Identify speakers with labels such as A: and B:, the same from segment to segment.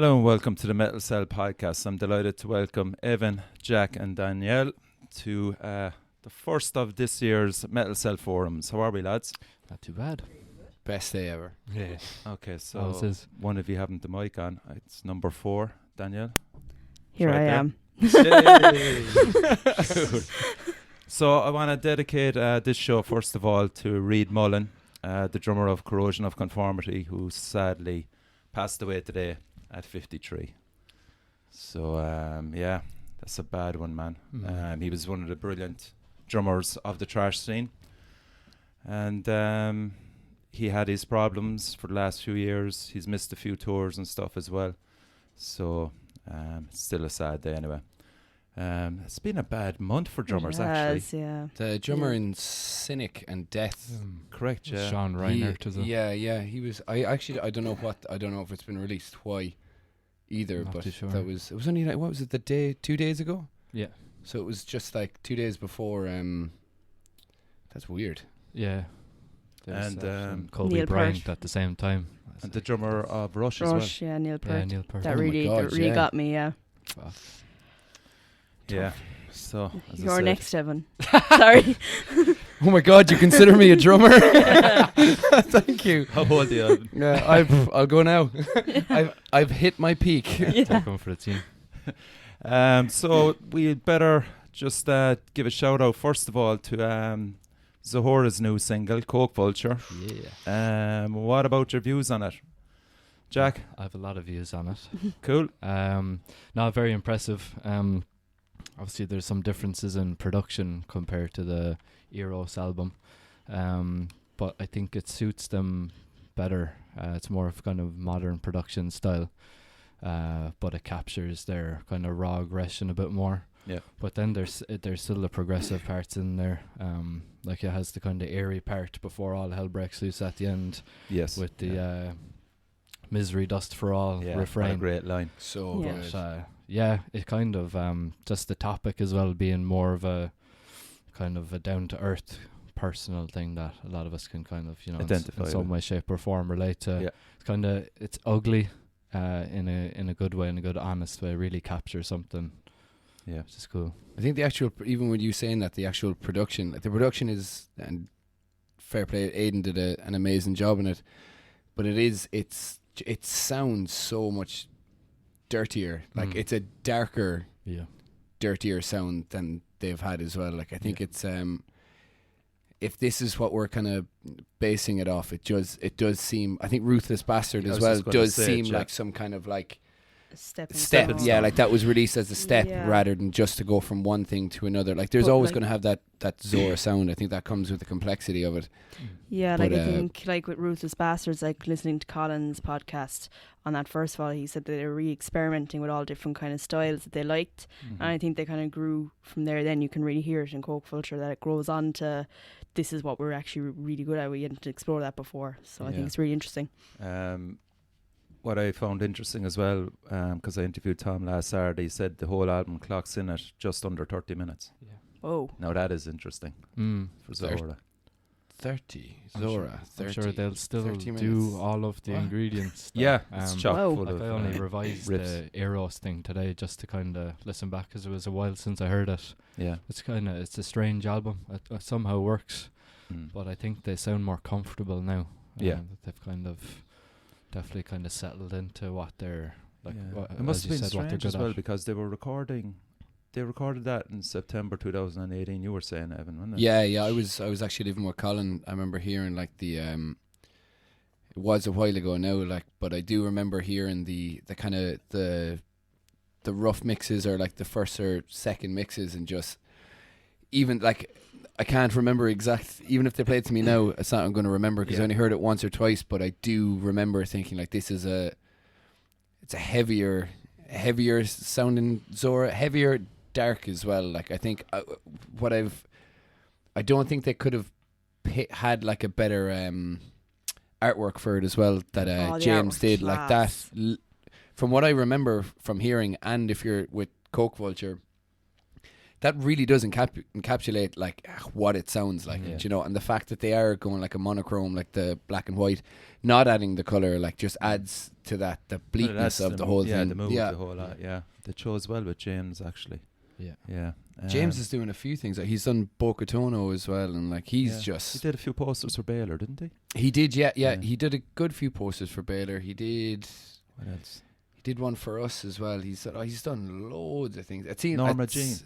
A: Hello and welcome to the Metal Cell podcast. I'm delighted to welcome Evan, Jack and Danielle to the first of this year's Metal Cell forums. How are we, lads?
B: Not too bad.
C: Best day ever.
B: Yeah.
A: Okay, so one of you haven't the mic on. It's number 4, Danielle.
D: Here I am.
A: So I want to dedicate this show first of all to Reid Mullen, the drummer of Corrosion of Conformity, who sadly passed away today at 53. So yeah, that's a bad one, man. He was one of the brilliant drummers of the thrash scene, and he had his problems for the last few years. He's missed a few tours and stuff as well. So it's still a sad day anyway. It's been a bad month for drummers, actually.
D: Yeah.
C: The drummer in Cynic and Death.
A: Correct, yeah.
B: Sean Reinert is it?
C: Yeah. He was. I don't know if it's been released. Why? Either,
B: Not
C: but
B: too sure.
C: it was only like, what was it, 2 days ago?
B: Yeah.
C: So it was just like 2 days before. That's weird.
B: Yeah.
A: And
B: Colby
D: Neil
B: Bryant
D: Peart.
B: at the same time.
A: and the drummer of Rush as well.
D: Rush, yeah, Neil Peart.
B: Yeah, Neil Peart.
D: That
C: Oh my
D: really,
C: God,
D: that really
C: yeah.
D: got me, yeah.
B: Fuck.
A: Yeah. So as I
D: You're
A: said,
D: next, Evan. Sorry.
C: Oh my God! You consider me a drummer? Thank you.
A: How old are you?
C: Yeah, I'll go now. I've hit my peak.
B: Take one for the team.
A: So we better just give a shout out first of all to Zahora's new single, Coke Vulture.
B: Yeah.
A: What about your views on it, Jack?
B: I have a lot of views on it.
A: Cool.
B: No, very impressive. Obviously, there's some differences in production compared to the Eros album, but I think it suits them better. It's more of kind of modern production style, but it captures their kind of raw aggression a bit more.
A: Yeah.
B: But then there's still the progressive parts in there. Like it has the kind of airy part before all hell breaks loose at the end.
A: Yes.
B: With the misery dust for all
A: what a
B: refrain.
A: great line.
C: So
D: Yeah.
C: good.
B: But, it kind of just the topic as well being more of a kind of a down to earth personal thing that a lot of us can kind of
A: Identify
B: in some
A: with.
B: way, shape or form relate to.
A: Yeah.
B: It's ugly in a good way, in a good honest way. Really capture something.
A: Yeah.
B: Which is cool.
C: I think the actual, even with you saying that, the actual production, like the production is, and fair play, Aidan did an amazing job in it, but it sounds so much dirtier. Like it's a darker, dirtier sound than they've had as well. Like I think it's if this is what we're kind of basing it off, it does seem. I think Ruthless Bastard as well does seem like some kind of like
D: Step.
C: yeah, like that was released as a step
D: Yeah.
C: rather than just to go from one thing to another. Like there's
D: But
C: always
D: like-
C: going to have that Zora sound. I think that comes with the complexity of it.
D: Yeah,
C: But,
D: like I think, like with Ruthless Bastards, like listening to Colin's podcast on that first of all, he said that they were re-experimenting with all different kind of styles that they liked, and I think they kind of grew from there. Then you can really hear it in Coke Vulture that it grows on to this is what we're actually really good at. We didn't explore that before, so I think it's really interesting.
A: What I found interesting as well, because I interviewed Tom last Saturday, he said the whole album clocks in at just under 30 minutes.
B: Yeah.
D: Oh,
A: Now that is interesting for Zahora.
C: 30
B: I'm
C: Zora.
B: sure, I'm sure they'll still
C: 30
B: do
C: minutes.
B: all of the
C: What?
B: ingredients.
A: Yeah, it's chock
D: Wow.
A: full
B: Like
A: of
B: I only revised
A: riffs.
B: the Eros thing today just to kind of listen back because it was a while since I heard it.
A: Yeah.
B: It's a strange album. It somehow works,
A: Mm.
B: but I think they sound more comfortable now.
A: Yeah.
B: That they've kind of definitely kind of settled into what they're like.
A: Yeah.
B: What,
A: It must
B: as
A: have
B: you
A: been
B: said, what they're
A: strange
B: good
A: as well
B: at.
A: because they recorded that in September 2018. You were saying, Evan, wasn't it?
C: Yeah. I was actually living with Colin. I remember hearing like the it was a while ago now, like, but I do remember hearing the kind of the rough mixes or like the first or second mixes, and just even like I can't remember even if they played to me now, it's not I'm going to remember because I only heard it once or twice, but I do remember thinking like this is it's a heavier sounding Zora, heavier, dark as well. Like I think I don't think they could have had like a better artwork for it as well that
D: the
C: James
D: artwork's
C: did like that.
D: class.
C: From what I remember from hearing, and if you're with Coke Vulture, that really does encapsulate like what it sounds like,
A: Yeah.
C: do you know, and the fact that they are going like a monochrome, like the black and white, not adding the colour, like just adds to that, the bleakness of the whole
A: yeah,
C: thing.
A: the mood,
C: yeah.
A: the whole lot. Yeah, they chose well with James actually.
B: Yeah.
A: Yeah,
C: James is doing a few things. Like he's done Bo-Katono as well, and like he's
A: he
C: just
A: did a few posters for Baylor, didn't he?
C: he did yeah
A: Yeah.
C: he did a good few posters for Baylor. He did one for us as well. He's done loads of things.
A: Norma Jean.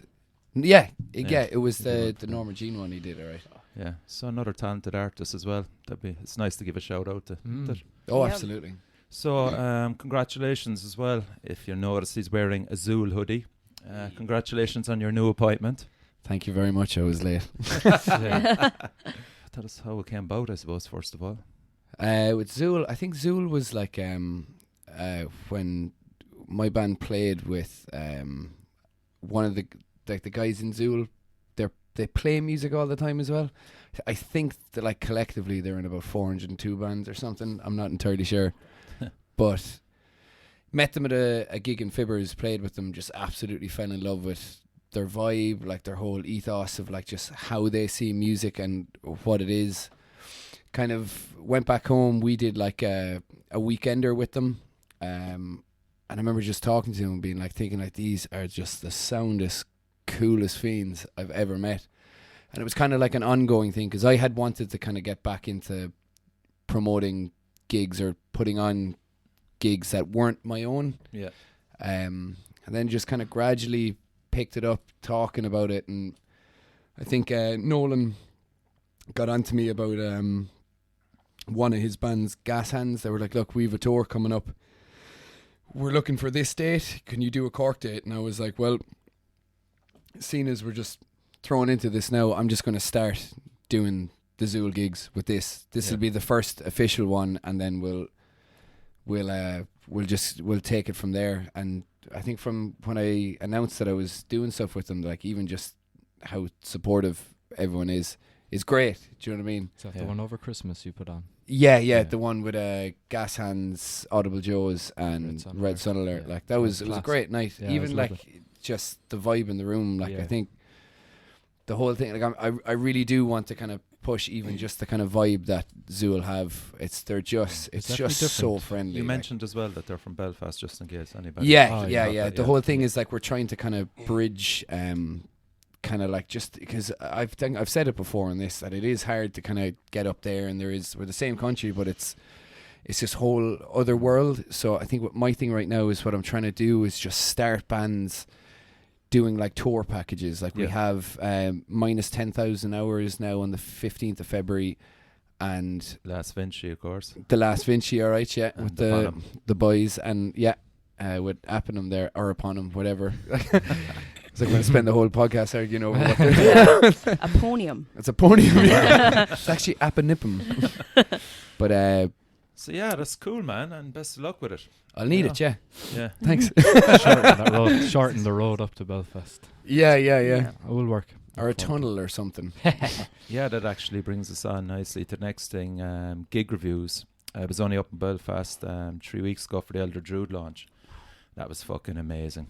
C: Yeah,
A: Yeah,
C: it was
A: he did
C: the
A: one for
C: Norma Jean one he did, alright.
A: Yeah, so another talented artist as well. It's nice to give a shout out to. that.
C: Oh,
D: Yeah.
C: absolutely.
A: So congratulations as well. If you notice, he's wearing a Zool hoodie. Congratulations on your new appointment.
C: Thank you very much. I was late.
A: Tell us how it came about, I suppose, first of all.
C: With Zool, I think Zool was like when my band played with one of the guys in Zool. They play music all the time as well. I think that like collectively they're in about 402 bands or something. I'm not entirely sure, but met them at a gig in Fibbers, played with them, just absolutely fell in love with their vibe, like their whole ethos of like just how they see music and what it is. Kind of went back home. We did like a weekender with them, and I remember just talking to them and being like, thinking like, these are just the soundest, coolest fiends I've ever met. And it was kind of like an ongoing thing, because I had wanted to kind of get back into promoting gigs or putting on gigs that weren't my own.
A: Yeah.
C: And then just kind of gradually picked it up, talking about it. And I think Nolan got onto me about one of his band's Gas Hands. They were like, look, we have a tour coming up. We're looking for this date. Can you do a Cork date? And I was like, well, seeing as we're just thrown into this now, I'm just going to start doing the Zool gigs with this. This will be the first official one, and then we'll take it from there. And I think from when I announced that I was doing stuff with them, like even just how supportive everyone is great. Do you know what I mean?
B: Is that the one over Christmas you put on?
C: Yeah, the one with Gas Hands, Audible Joes, and
B: Red
C: Sun Alert.
B: Yeah.
C: Like it was a great night.
B: Yeah,
C: Even like just the vibe in the room. Like I think the whole thing. Like I really do want to kind of push even just the kind of vibe that Zool have. It's just so friendly.
A: You
C: like.
A: mentioned as well that they're from Belfast, just in case anybody.
C: Yeah. The whole thing is like we're trying to kind of bridge. Kind of like just because I've said it before on this, that it is hard to kind of get up there, and we're the same country, but it's this whole other world. So I think what my thing right now is, what I'm trying to do is just start bands doing like tour packages. Like we have minus 10,000 hours now on the 15th of February, and
A: Alex Vinci, of course.
C: the Last Vinci, all right, yeah,
A: And
C: with
A: Upon
C: the boys, and with Appenham there, or upon him, whatever. It's like we're going to spend the whole podcast arguing over what they're doing.
D: A ponium.
C: It's a ponium, yeah. It's actually Appenipum. But
A: So yeah, that's cool, man, and best of luck with it.
C: I'll need it, yeah.
A: Yeah.
C: Thanks.
B: Shorten the road up to Belfast.
C: Yeah.
B: It will work.
C: Or a tunnel or something.
A: Yeah, that actually brings us on nicely to the next thing, gig reviews. I was only up in Belfast 3 weeks ago for the Elder Druid launch. That was fucking amazing.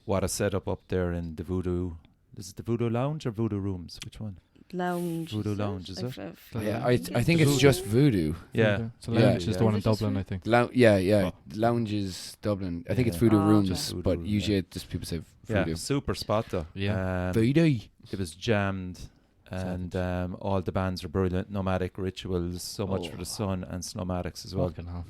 A: What a setup up there in the Voodoo. Is it the Voodoo Lounge or Voodoo Rooms? Which one?
D: Lounge.
A: Voodoo Lounge, is it?
C: Yeah, I think it's just Voodoo.
A: Yeah.
B: So Lounge
C: Yeah.
B: is the one in
D: Is it just
B: Dublin, I think.
C: Yeah. Lounge is Dublin. I think it's
A: Yeah.
C: Voodoo
D: Oh,
C: Rooms,
A: okay.
C: but
A: Voodoo,
C: usually just people say
A: Yeah,
C: Voodoo.
A: super spot though.
B: Yeah.
C: Voodoo.
A: It was jammed, and all the bands are brilliant. Nomadic Rituals, So Much for the Sun, and Snowmatics as well.
B: Fucking hell.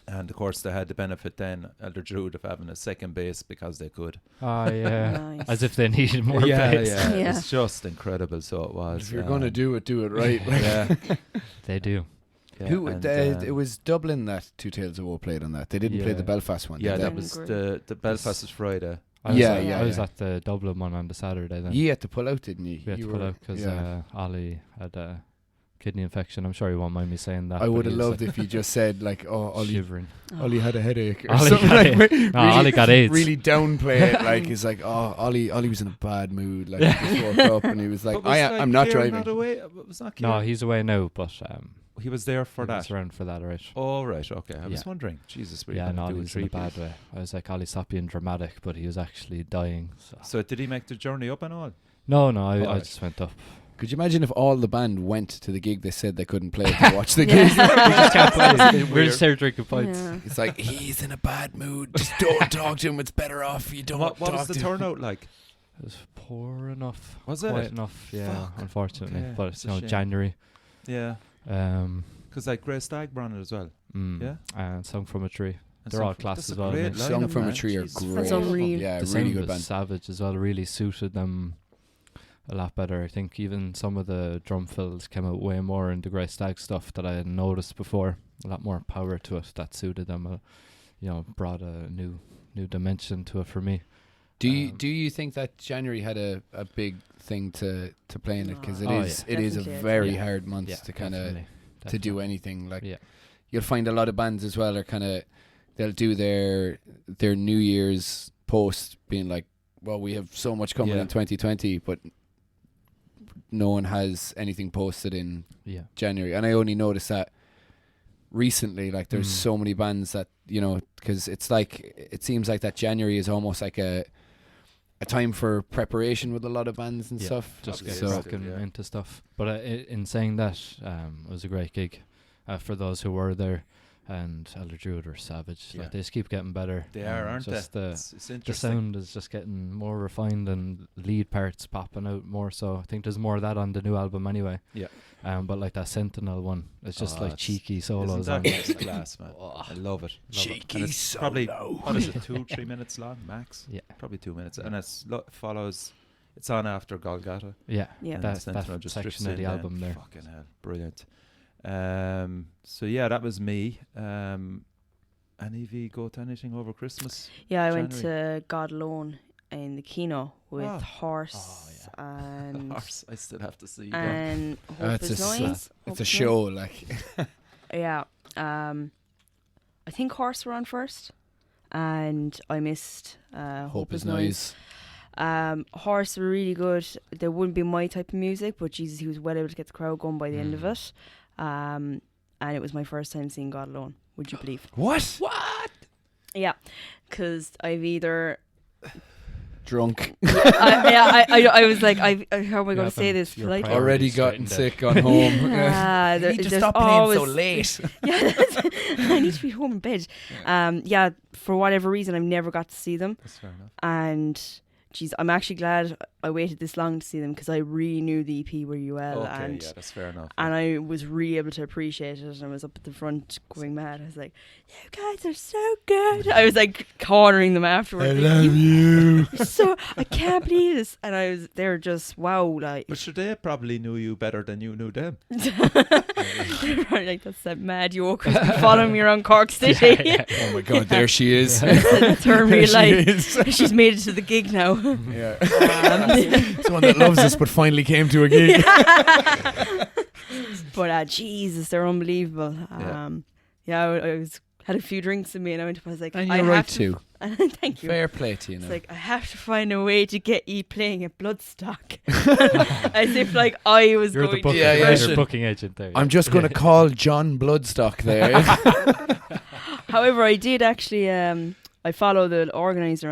A: And of course they had the benefit then, Elder Druid, of having a second bass because they could.
B: Oh, yeah.
D: Nice.
B: As if they needed more
A: yeah,
B: bass.
D: Yeah.
A: It's just incredible. So it was.
C: If you're going to do it right.
A: Yeah.
B: They do.
A: Yeah,
C: Who?
A: and,
C: It was Dublin that Two Tales of Woe played on that. They didn't play
B: Yeah.
C: the Belfast one.
A: Yeah,
C: did
A: that
C: they?
A: was
D: Great.
A: the Belfast is Friday.
B: I was
C: Yeah,
B: at,
C: yeah,
B: I was
C: yeah.
B: at the Dublin one on the Saturday then.
C: You had to pull out, didn't you?
B: We had
C: You
B: to pull
C: were-
B: out because
C: yeah.
B: Ollie had a kidney infection. I'm sure he won't mind me saying that.
C: I
B: but
C: would have
B: he was,
C: loved if you just said like, "Oh, Ollie,
B: shivering.
C: Ollie had a headache," or
B: Ollie
C: something
B: got
C: like.
B: it. No, Ollie got AIDS.
C: Really downplay it, like he's like, "Oh, Ollie was in a bad mood, like he just woke up and he was like,
A: But was
C: I'm not
A: Kieran
C: driving."
A: Not away? Was not
B: No,
A: Kieran?
B: he's away now, but
A: he was there for
B: He
A: that.
B: was around for that, right?
A: Oh, right. Okay. I was
B: Yeah.
A: wondering. Jesus, we
B: Yeah, no,
A: do
B: he
A: a
B: was in a
A: tribute.
B: bad way. I was like, Ollie, stop being dramatic, but he was actually dying.
A: So did he make the journey up and all?
B: No, I
A: Alright.
B: just went up.
C: Could you imagine if all the band went to the gig they said they couldn't play to watch the
D: Yeah.
C: gig?
B: We just can't play. We're
A: Weird.
B: just there drinking pints.
D: Yeah.
C: It's like, he's in a bad mood. Just don't talk to him. It's better off you don't
A: What
C: talk
A: was the
C: to him.
A: turnout like?
B: It was poor enough.
A: Was it?
B: Quiet enough, yeah,
A: Fuck.
B: unfortunately.
A: Okay,
B: But
A: it's
B: it's,
A: a shame.
B: January.
A: Yeah.
B: Um,
A: Because like Grey Stag were on it as well.
B: yeah. And Sung from a Tree.
A: And
B: They're all
A: that's
B: class
A: a
B: as well,
A: great
B: mate.
C: Sung
A: lineup,
C: from a
A: man.
C: Tree are
A: Jesus.
C: great.
D: That's unreal.
C: Yeah,
B: The
C: really
B: sound
C: good
B: was
C: band.
B: Savage as well. Really suited them a lot better. I think even some of the drum fills came out way more in the Grey Stag stuff that I had noticed before. A lot more power to it that suited them. Brought a new dimension to it for me.
C: Do you think that January had a big thing to play in it? Because it
B: Oh,
C: is
D: yeah.
C: it is a
D: Definitely,
C: very
B: yeah.
C: hard month
B: Yeah,
C: to kind of
B: definitely,
C: to do
B: definitely.
C: anything. Like
B: Yeah.
C: you'll find a lot of bands as well are kind of they'll do their New Year's post being like, well, we have so much coming
A: Yeah.
C: in 2020, but no one has anything posted in
B: Yeah.
C: January. And I only noticed that recently. Like there's so many bands that because it's like it seems like that January is almost like a time for preparation with a lot of bands and
B: Yeah,
C: stuff.
B: Just get
A: So-
B: rocking
A: Yeah.
B: into stuff. But in saying that, it was a great gig for those who were there. And Elder Druid are savage.
A: Yeah.
B: Like, they just keep getting better.
A: They are, aren't
B: just
A: they? It's
B: The
A: interesting.
B: sound is just getting more refined and lead parts popping out more. So I think there's more of that on the new album anyway.
A: Yeah.
B: But like that Sentinel one, it's just
A: Oh,
B: like
A: it's-
B: cheeky solos
A: Isn't
B: on
A: that
B: it.
A: just class, man?
B: Oh,
A: I love it.
C: Cheeky
A: And it's probably what is it, 2-3 minutes long max?
B: Yeah.
A: Probably 2 minutes, and follows. It's on after Golgotha.
B: Yeah.
D: Yeah.
A: And
B: That
A: Sentinel just drifts
B: section of the
A: in
B: album there.
A: Fucking hell, brilliant. So yeah, that was me. Any of you go to anything over Christmas?
D: Yeah, I went
A: January.
D: to God Alone in the Kino with
A: Oh.
D: Horse and
A: Horse, I still have to see that.
D: and Hope
C: It's
D: is
C: a
D: Noise.
C: it's
D: Hope
C: a
D: is
C: show.
D: Noise.
C: Like
D: Yeah. I think Horse were on first, and I missed
C: Hope is Noise.
D: Horse were really good. They wouldn't be my type of music, but Jesus, he was well able to get the crowd going by the end of it. And it was my first time seeing God Alone. Would you believe?
C: What?
D: Yeah, because I've either
C: Drunk.
D: I was like, how am I going to say this
B: Your
D: politely?
B: priorities
C: Already
B: straightened
C: gotten
B: out.
C: sick, gone home.
D: There's always-
C: late.
D: Yeah, I need to be home in bed. Yeah, for whatever reason, I've never got to see them,
A: That's fair enough.
D: and geez, I'm actually glad I waited this long to see them because I really knew the EP were UL,
A: Okay,
D: and
A: yeah, that's fair enough.
D: and I was really able to appreciate it. And I was up at the front going mad. I was like, "You guys are so good." I was like cornering them afterwards. like,
C: you.
D: "You're so I can't believe this." And they're just wow, like
A: But sure, they probably knew you better than you knew them.
D: they're probably like, "That's that mad yoke who's been following me around Cork City."
C: Oh my God, there she is.
D: That's her in
C: There
D: real
C: she
D: life.
C: is.
D: She's made it to the gig now.
C: Yeah. Someone that loves us but finally came to a gig.
D: But Jesus, they're unbelievable.
A: Yeah.
D: I had a few drinks in me, and I was like,
C: And
D: I
C: you're
D: have
C: right
D: to
C: too.
D: Thank you.
C: Fair play to you
D: It's
C: now.
D: like I have to find a way to get you playing at Bloodstock, as if like I was
B: You're the
D: going
B: booking,
C: Yeah, yeah.
B: you're booking agent there.
C: I'm just going to call John Bloodstock there.
D: However, I did actually. I follow the organizer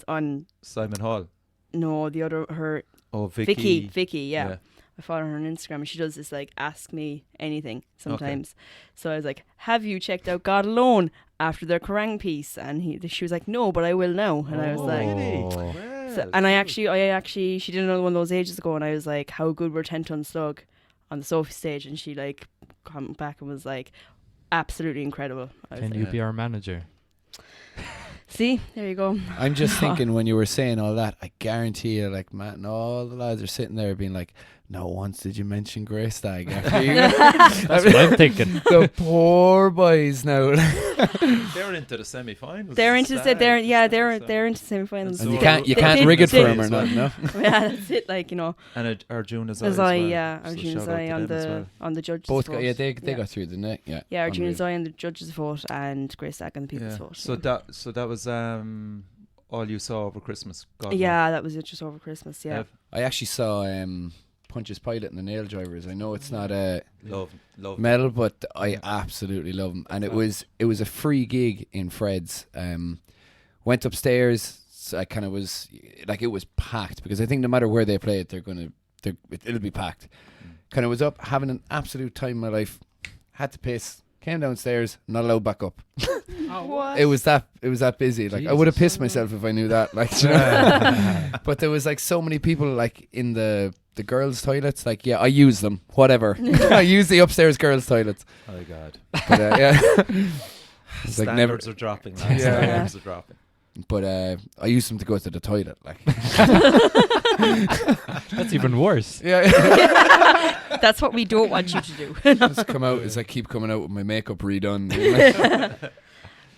D: on
A: Simon Hall.
D: no, the other her
A: Oh, Vicky.
D: Vicky. Yeah. I follow her on Instagram, and she does this like ask me anything sometimes. So I was like, "Have you checked out God Alone after their Kerrang piece?" And she was like, "No, but I will now." And I was like,
A: really?
B: Oh.
A: Well,
D: and I actually, she did another one of those ages ago, and I was like, "How good were 10 Ton Slug on the Sophie stage?" And she like come back and was like, "Absolutely incredible." I was
B: Can
D: like,
B: you be our manager?
D: "See, there you go."
C: I'm just thinking when you were saying all that, I guarantee you, like Matt and all the lads are sitting there being like, "No once did you mention Grey Stag after you."
B: That's what I'm thinking.
C: The poor boys now.
A: they're into the semi-finals.
D: They're into
A: Stag,
D: they're into semi-finals.
A: And
C: And you
A: So-
C: can't
D: They-
C: rig it for
D: they-
C: them or nothing, no?
D: Yeah, that's it. Like, you know,
A: And Arjun as
D: as
A: well.
D: Arjun
A: So shout out
D: Azai
A: to
D: on
A: them as
D: the
A: well.
D: on the judges'
C: Both
D: vote.
C: got, they
D: Yeah.
C: got through the net, yeah.
D: Yeah, Arjun
C: Unreal.
D: Azai on the judges' vote and Grey Stag on the people's
A: Yeah.
D: vote.
A: So that was all you saw over Christmas. God
D: yeah, that was it, just over Christmas. Yeah,
A: Ev?
C: I actually saw Pontius Pilate and the Nail Drivers. I know it's not
A: Love
C: metal, but I absolutely love them. And it was a free gig in Fred's. Went upstairs. So I kind of was like, it was packed, because I think no matter where they play it, it'll be packed. Kind of was up having an absolute time of my life. Had to piss. Came downstairs. Not allowed back up.
D: What?
C: It was that busy. Like, I would have pissed myself if I knew that. Like, you know? But there was like so many people like in the girls' toilets. Like, yeah, I use them. Whatever. I use the upstairs girls' toilets.
A: Oh my God.
C: But yeah. It's like
A: Standards are dropping.
C: Yeah.
A: Standards are dropping.
C: But I used them to go to the toilet. Like,
B: That's even worse.
C: yeah.
D: That's what we don't want you to do.
C: Just come out as I keep coming out with my makeup redone.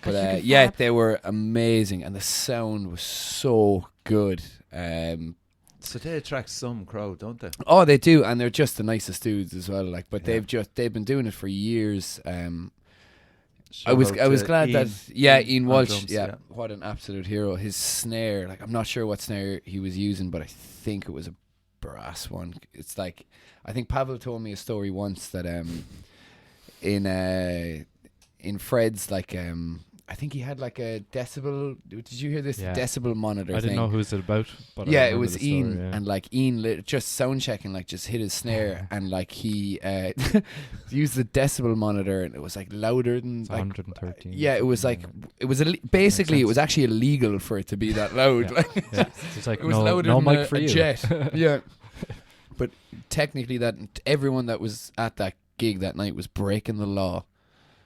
C: But yeah, they were amazing, and the sound was so good.
A: So they attract some crowd, don't they?
C: Oh, they do, and they're just the nicest dudes as well. Like, but
A: Yeah.
C: they've been doing it for years. I
A: Shout
C: was
A: out to
C: glad
A: Ian.
C: Ian
A: on
C: Walsh,
A: drums,
C: yeah, what an absolute hero. His snare, like, I'm not sure what snare he was using, but I think it was a brass one. It's like, I think Pavel told me a story once that in Fred's, like, I think he had like a decibel. Did you hear this?
B: Yeah.
C: Decibel monitor
B: I
C: thing.
B: didn't know who's it about, but I
C: Yeah, it
B: remember
C: was
B: the story,
C: Ian,
B: yeah.
C: and like Ian just sound checking, like just hit his snare, and like he used the decibel monitor, and it was like louder than
B: It's
C: like
B: 113.
C: yeah, it was like it was basically it
B: sense.
C: was actually illegal for it to be that loud.
B: Yeah.
C: Like,
B: Yeah. It's like
C: it was
B: no
C: louder
B: no
C: than
B: mic
C: a,
B: for
C: a
B: you.
C: jet. Yeah, but technically, that everyone that was at that gig that night was breaking the law.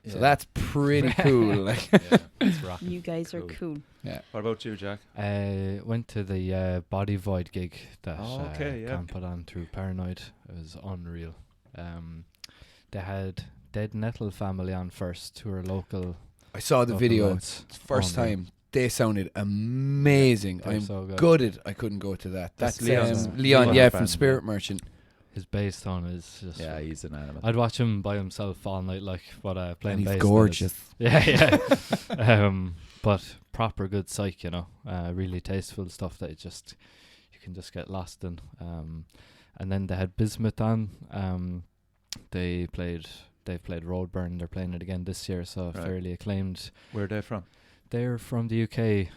C: So
A: Yeah.
C: that's pretty cool. Like,
A: Yeah, that's rocking.
D: You guys are cool.
C: yeah.
A: What about you, Jack?
B: Went to the Body Void gig that
A: Oh, okay, yeah.
B: Cam put on through Paranoid. It was unreal. They had Dead Nettle Family on first, who are local.
C: I saw the
B: local
C: video
B: lads.
C: first
B: Unreal.
C: time. They sounded amazing.
B: They're
C: I'm
B: so good.
C: gutted I couldn't go to that.
A: That's
C: That's
A: Leon's-
C: Leon,
A: Leon's
C: yeah,
A: band,
C: from Spirit Merchant.
B: His bass tone is just.
A: Yeah, he's an animal.
B: I'd watch him by himself all night, like playing
C: And
B: bass.
C: he's
B: that
C: gorgeous.
B: is- Yeah, yeah. But proper good psych, you know. Really tasteful stuff that you can just get lost in. And then they had Bismuth on. They've played Roadburn. They're playing it again this year, so
A: Right.
B: fairly acclaimed.
A: Where are they from?
B: They're from the UK.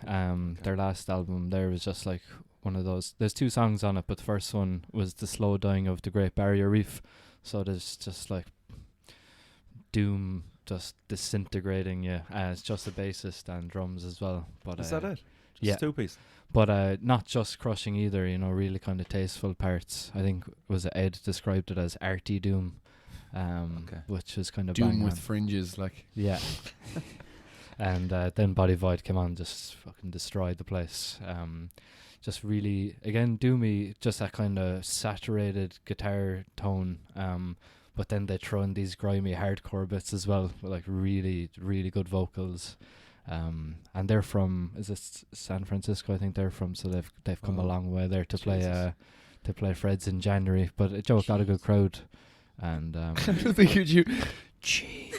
B: Their last album there was just like one of those. There's 2 songs on it, but the first one was The Slow Dying of the Great Barrier Reef. So there's just like doom just disintegrating you. It's just a bassist and drums as well. But
A: Is that it? Just
B: yeah.
A: 2-piece.
B: But not just crushing either, you know, really kind of tasteful parts. I think was Ed described it as arty doom,
A: Okay.
B: which is kind of
C: Doom
B: bang
C: with
B: on.
C: fringes, like.
B: Yeah. And then Body Void came on, just fucking destroyed the place. Just really, again, doomy, just that kind of saturated guitar tone. But then they throw in these grimy hardcore bits as well, with like really, really good vocals. And they're from, is it San Francisco? I think they're from. So they've come a
A: Oh,
B: long way there to
A: Jesus.
B: play Fred's in January. But Joe got a good crowd, and
C: I think you. Jeez.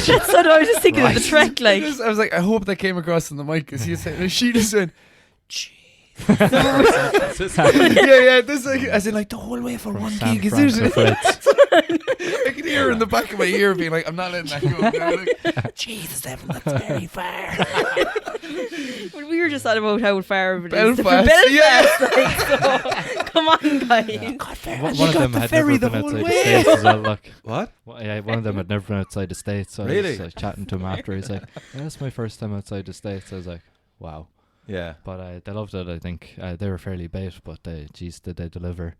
D: That's what I was just thinking of the track, like.
C: I was like, I hope that came across on the mic, because he said, she just went, "Jeez." yeah, this like, as in like the whole way for
B: from
C: one
B: San
C: gig, is
B: Francisco
C: it?
B: Fred's.
C: I can hear her in the back of my ear being like, I'm not letting that go. And I'm like, Jesus, Evan, that's very far.
D: But we were just on about how far it is
C: Belfast,
D: from Belfast.
C: yeah.
D: Like, so, come on, guys.
C: God, fair.
B: One
C: And they
B: of
C: got
B: them
C: the
B: had
C: ferry
B: never
C: the
B: been
C: whole
B: outside the
C: way.
B: States as well. Like,
A: What?
B: yeah, one of them had never been outside the States. So I
A: Really?
B: was like, chatting to him after. He's like, yeah, that's my first time outside the States. I was like, wow.
A: Yeah.
B: But they loved it, I think. They were fairly bait, but did they deliver.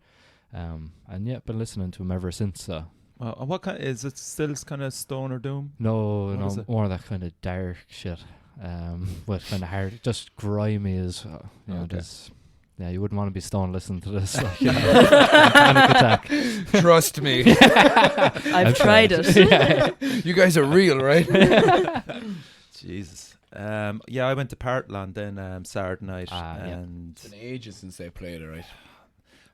B: And yeah, been listening to him ever since. So.
A: Well, and what kind is it? Still kind of stoner doom?
B: No,
A: What is
B: no,
A: it?
B: more that kind of dark shit. But kind of hard, just grimy as you know.
A: Okay.
B: Yeah, you wouldn't want to be stoned listening to this. Like, you know, panic attack.
C: Trust me.
D: I've tried it.
B: Yeah.
C: You guys are real, right?
A: Jesus. Yeah, I went to Partland then Saturday night,
B: Yeah.
A: and
C: It's been ages since they played it, right?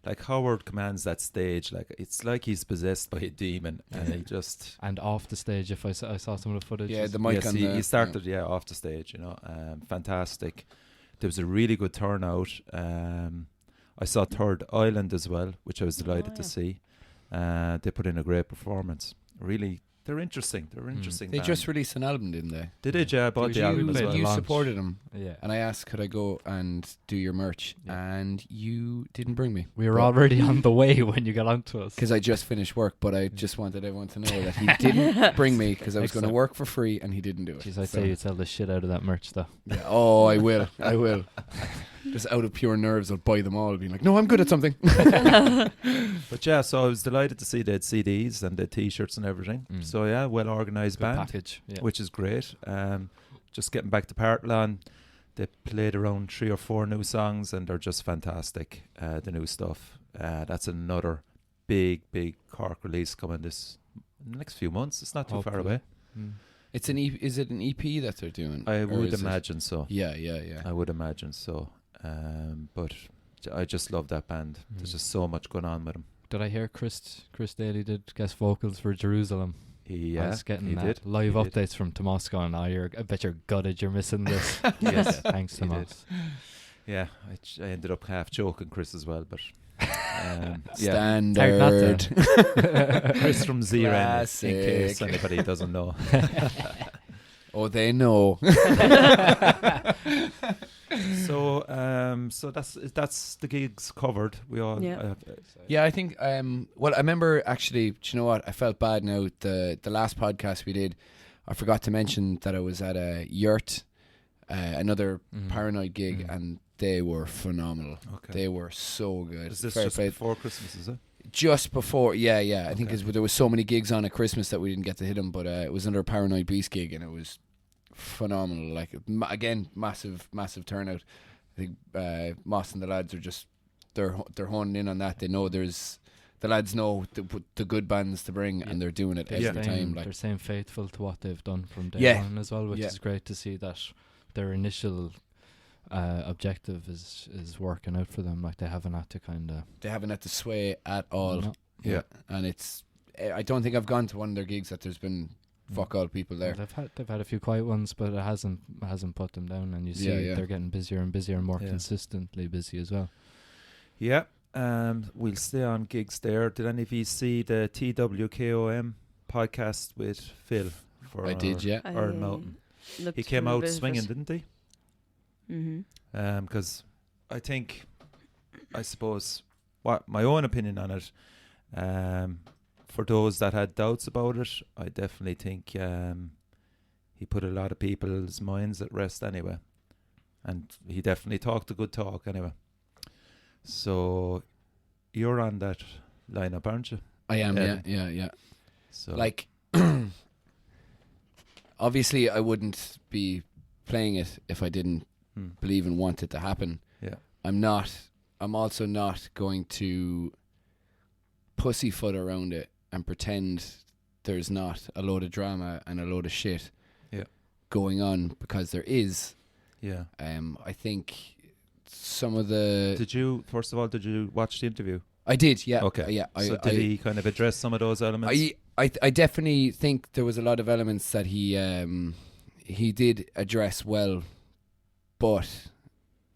A: like Howard commands that stage, like it's like he's possessed by a demon, and he just
B: And off the stage, if I saw some of the footage.
C: Yeah, the mic
A: yes,
C: on
A: he started off the stage, you know, fantastic. There was a really good turnout. I saw Third Island as well, which I was delighted to
D: yeah.
A: see. They put in a great performance. Really, they're interesting. They're interesting.
C: They
A: band.
C: just released an album, didn't they?
A: They did, yeah. I bought the album as
B: you-
A: well.
C: You
B: Launch.
C: supported them,
B: Yeah.
C: and I asked could I go and do your merch,
B: Yeah.
C: and you didn't bring me.
B: We were already on the way when you got onto us.
C: Because I just finished work, but I just wanted everyone to know that he didn't bring me because I was going to
B: Excellent.
C: work for free and he didn't do it.
B: Jeez, I'd
C: So-
B: say you sell the shit out of that merch though.
C: Yeah. Oh, I will. I will. Just out of pure nerves, I'll buy them all, being like, no, I'm good at something.
A: But yeah, so I was delighted to see they had CDs and the T-shirts and everything.
B: Mm.
A: So yeah, well organised
B: Good
A: band,
B: package. Yeah.
A: which is great. Just getting back to Partland, they played around 3 or 4 new songs and they're just fantastic. The new stuff. That's another big Cork release coming this next few months. It's not too far
B: Hopefully.
A: away.
B: Mm.
C: It's an is it an EP that they're doing?
A: I
C: Or
A: would
C: is it-
A: imagine so.
C: Yeah.
A: I would imagine so. But I just love that band. There's
B: Mm.
A: just so much going on with them.
B: Did I hear Chris Daly did guest vocals for Jerusalem? I
A: Yeah,
B: was getting
A: he did.
B: live
A: He did.
B: updates from Tomasco, and I bet you're gutted you're missing this.
A: Yes,
B: Thanks,
A: he did.
B: Tomas.
A: Yeah, I ended up half joking Chris as well, but yeah,
C: Standard.
A: Chris from Zeren, in case
C: Classic.
A: anybody doesn't know.
C: Oh, they know.
A: So that's the gigs covered. We all
D: Yeah.
C: Yeah, I think. Well, I remember actually. Do you know what? I felt bad now. The last podcast we did, I forgot to mention that I was at a Yurt, another
B: Mm.
C: Paranoid gig,
B: Mm.
C: and they were phenomenal.
A: Okay.
C: They were so good.
A: Is this
C: Fair
A: just
C: play.
A: before Christmas? Is it?
C: Just before? Yeah. I think
A: Okay.
C: there was so many gigs on at Christmas that we didn't get to hit them, but it was under a Paranoid Beast gig, and it was phenomenal. Like again, massive turnout. I think Moss and the lads are just they're honing in on that. They know the lads know the good bands to bring, and they're doing it
B: They're
C: every
B: staying-
C: time.
B: they're
C: Like
B: staying faithful to what they've done from day
C: Yeah.
B: one as well, which
C: Yeah.
B: is great to see that their initial objective is working out for them. Like they haven't had to kind of.
C: they haven't had to sway at all.
B: No.
A: Yeah.
C: And it's I don't think I've gone to one of their gigs that there's been fuck all people there.
B: They've had a few quiet ones, but it hasn't put them down, and you see
C: Yeah.
B: they're getting busier and busier and more
A: Yeah.
B: consistently busy as well.
A: Yeah. We'll stay on gigs there. Did any of you see the TWKOM podcast with Phil?
C: I did, yeah.
A: Or Mountain. He came out swinging, didn't he?
D: Mm-hmm.
A: Because I suppose what my own opinion on it, for those that had doubts about it, I definitely think he put a lot of people's minds at rest anyway, and he definitely talked a good talk anyway. So you're on that lineup, aren't you?
C: I am,
A: Yeah.
C: yeah.
A: So
C: Like, obviously, I wouldn't be playing it if I didn't believe and want it to happen.
A: Yeah.
C: I'm also not going to pussyfoot around it and pretend there's not a load of drama and a load of shit going on, because there is.
A: Yeah.
C: I think some of the...
A: Did you watch the interview?
C: I did, yeah.
A: Okay.
C: Yeah.
A: So did he kind of address some of those elements?
C: I definitely think there was a lot of elements that he did address well, but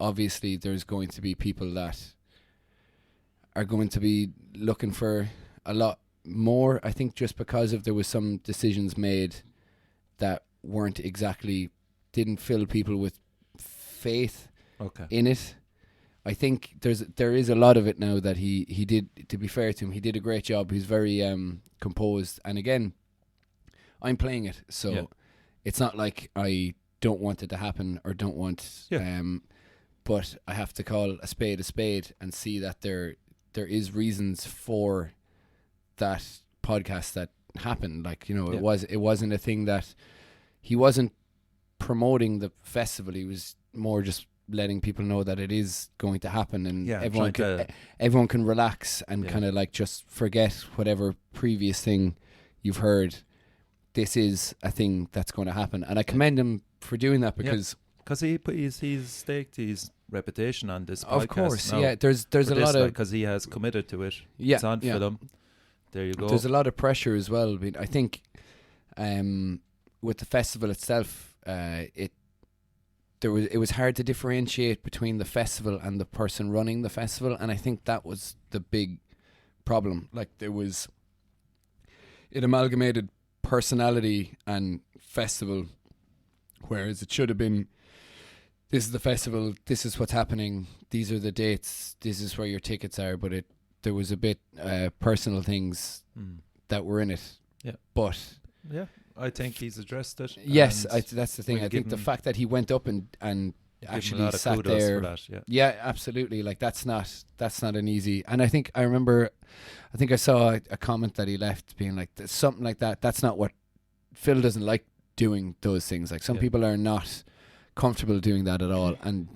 C: obviously there's going to be people that are going to be looking for a lot more. I think just because there was some decisions made that didn't fill people with faith
A: Okay.
C: in it. I think there is a lot of it now that he did. To be fair to him, he did a great job. He's very composed, and again, I'm playing it, so it's not like I don't want it to happen or don't want. But I have to call a spade and see that there is reasons for that podcast that happened. Like, you know, it wasn't a thing that he wasn't promoting the festival. He was more just letting people know that it is going to happen, and everyone can relax and kind of like just forget whatever previous thing you've heard. This is a thing that's going to happen, and I commend him for doing that, because
A: he's staked his reputation on this podcast.
C: Of course,
A: now.
C: there's a lot of,
A: because he has committed to it.
C: Yeah,
A: It's on for them. There you go.
C: There's a lot of pressure as well. I mean, I think with the festival itself, it was hard to differentiate between the festival and the person running the festival, and I think that was the big problem. Like it amalgamated personality and festival, whereas it should have been, this is the festival, this is what's happening, these are the dates, this is where your tickets are, but there was a bit personal things that were in it.
A: Yeah.
C: But
A: yeah, I think he's addressed it.
C: yes, that's the thing.
A: we'll
C: I think the fact that he went up and
A: give him a
C: actually
A: lot of
C: sat
A: kudos
C: there.
A: for that, yeah.
C: Yeah, absolutely. Like that's not an easy. And I think I saw a comment that he left being like something like that. That's not what Phil doesn't like doing those things. Like some people are not comfortable doing that at all, and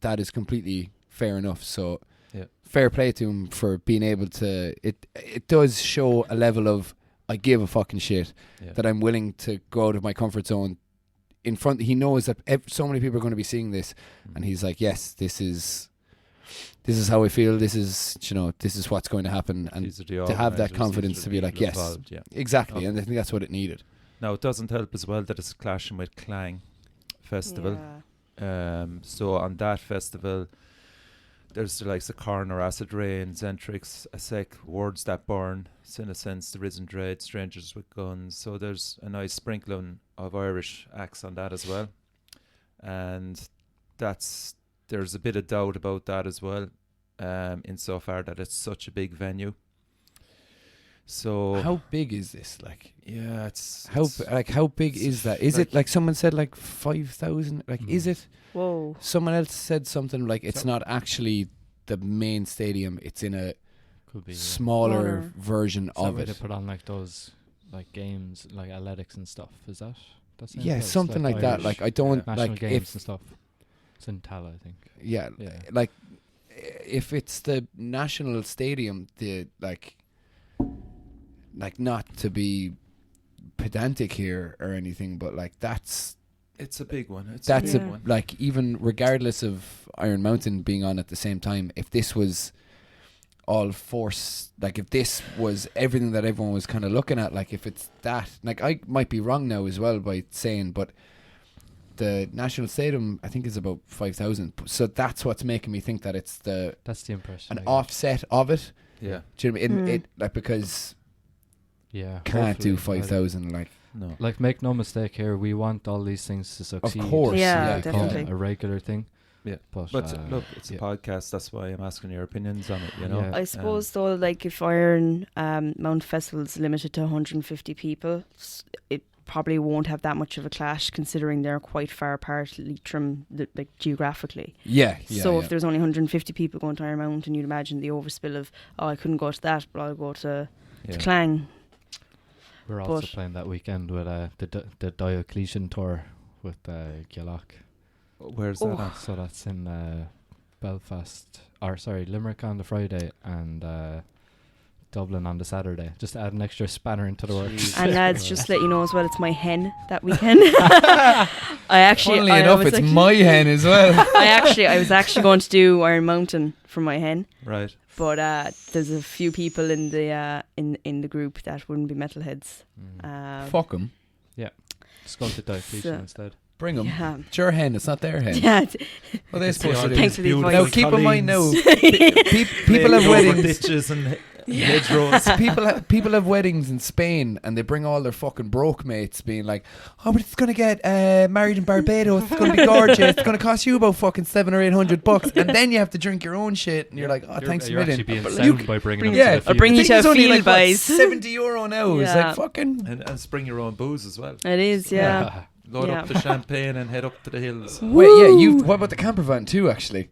C: that is completely fair enough. So fair play to him for being able to. It does show a level of I give a fucking shit that I'm willing to go out of my comfort zone. In front, he knows that so many people are going to be seeing this, and he's like, yes, this is how I feel. This is this is what's going to happen, and to have that confidence to be like, yes,
A: involved,
C: exactly. And I think that's what it needed.
A: Now it doesn't help as well that it's clashing with Clang Festival. So on that festival, there's the likes of Corner, Acid Rain, Zentrix, Asec, Words That Burn, Sinocence, The Risen Dread, Strangers with Guns. So there's a nice sprinkling of Irish acts on that as well. And there's a bit of doubt about that as well, insofar that it's such a big venue. So
C: how big is this? Like,
A: yeah, it's
C: how big is that? Is it like someone said like 5,000? Like, is it?
D: Whoa.
C: Someone else said something like it's not actually the main stadium. It's in a
B: Could be
C: smaller version of
B: it.
C: it.
B: They put on like those like games, like athletics and stuff. Is that? That's
C: Yeah, something like that. Like I don't
B: national
C: like
B: games and stuff. It's in Tala, I think.
C: Yeah, like if it's the national stadium, like not to be pedantic here or anything, but like
A: it's a big one.
C: That's
A: a big one.
C: Like even regardless of Iron Mountain being on at the same time, if this was all force, like if this was everything that everyone was kind of looking at, like if it's that, like I might be wrong now as well by saying, but the national stadium I think is about 5,000. So that's what's making me think that it's
B: that's the impression.
C: an offset of it.
A: Yeah.
C: Do you know what I mean? It like because can't do 5,000 like.
A: No.
B: Like, make no mistake here, we want all these things to succeed.
C: Of course,
D: Yeah,
B: become
D: definitely.
B: a regular thing.
A: Yeah,
B: but
A: look, it's a podcast. That's why I'm asking your opinions on it.
B: Yeah.
D: I suppose though, like if Iron Mountain Festival is limited to 150 people, it probably won't have that much of a clash, considering they're quite far apart, Leitrim, like geographically. So if there's only 150 people going to Iron Mountain, you'd imagine the overspill of, I couldn't go to that, but I'll go to Clang.
B: We're also playing that weekend with the Diocletian tour with Gillock.
A: Where's that at?
B: So that's in Limerick on the Friday and Dublin on the Saturday. Just to add an extra spanner into the works.
D: And lads, just to let you know as well, it's my hen that weekend. Funnily
C: enough, it's my hen as well.
D: I was actually going to do Iron Mountain for my hen.
A: Right.
D: But there's a few people in the in the group that wouldn't be metalheads.
C: Fuck them.
B: Yeah. Just go to Diocletian instead.
C: Bring them.
D: Yeah.
C: It's your hen. It's not their hen.
D: Yeah.
C: Well, they're supposed to do.
D: Thanks for the advice.
C: Now, keep in mind now, people have weddings.
A: Ditches and hedgerows.
C: People have weddings in Spain, and they bring all their fucking broke mates, being like, "Oh, but it's gonna get married in Barbados. It's gonna be gorgeous. It's gonna cost you about fucking $700 or $800, and then you have to drink your own shit." And you're like, "Oh, thanks a
B: you're
C: million."
B: actually being sound by bringing them to the
D: I'll bring you to a
C: only
D: field,
C: like
D: boys.
C: €70 now. It's like fucking.
A: And bring your own booze as well.
D: It is, yeah.
A: Load up the champagne and head up to the hills.
C: Wait, yeah. What about the camper van too? Actually.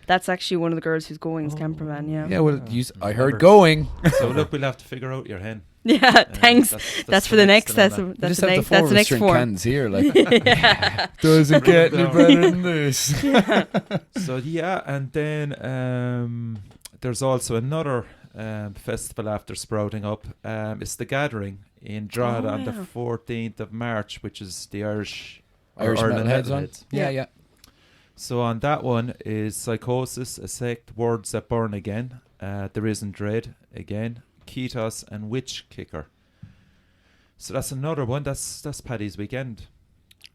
D: That's actually one of the girls who's going is camper van, yeah.
C: Yeah, well, I heard going.
A: So look, we'll have to figure out your hen.
D: Yeah, thanks. That's for the next. That's
C: Just
D: the
C: have
D: next.
C: the
D: That's the next
C: string
D: form.
C: cans here, like. Doesn't get any better than this.
A: So yeah, and then there's also another festival after sprouting up. It's the Gathering in Drogheda on the 14th of March, which is the Irish
C: Metalheads on. Yeah.
A: So on that one is Psychosis, Asect, Words That Burn again, The Risen Dread again, Ketos and Witch Kicker. So that's another one. That's Paddy's weekend.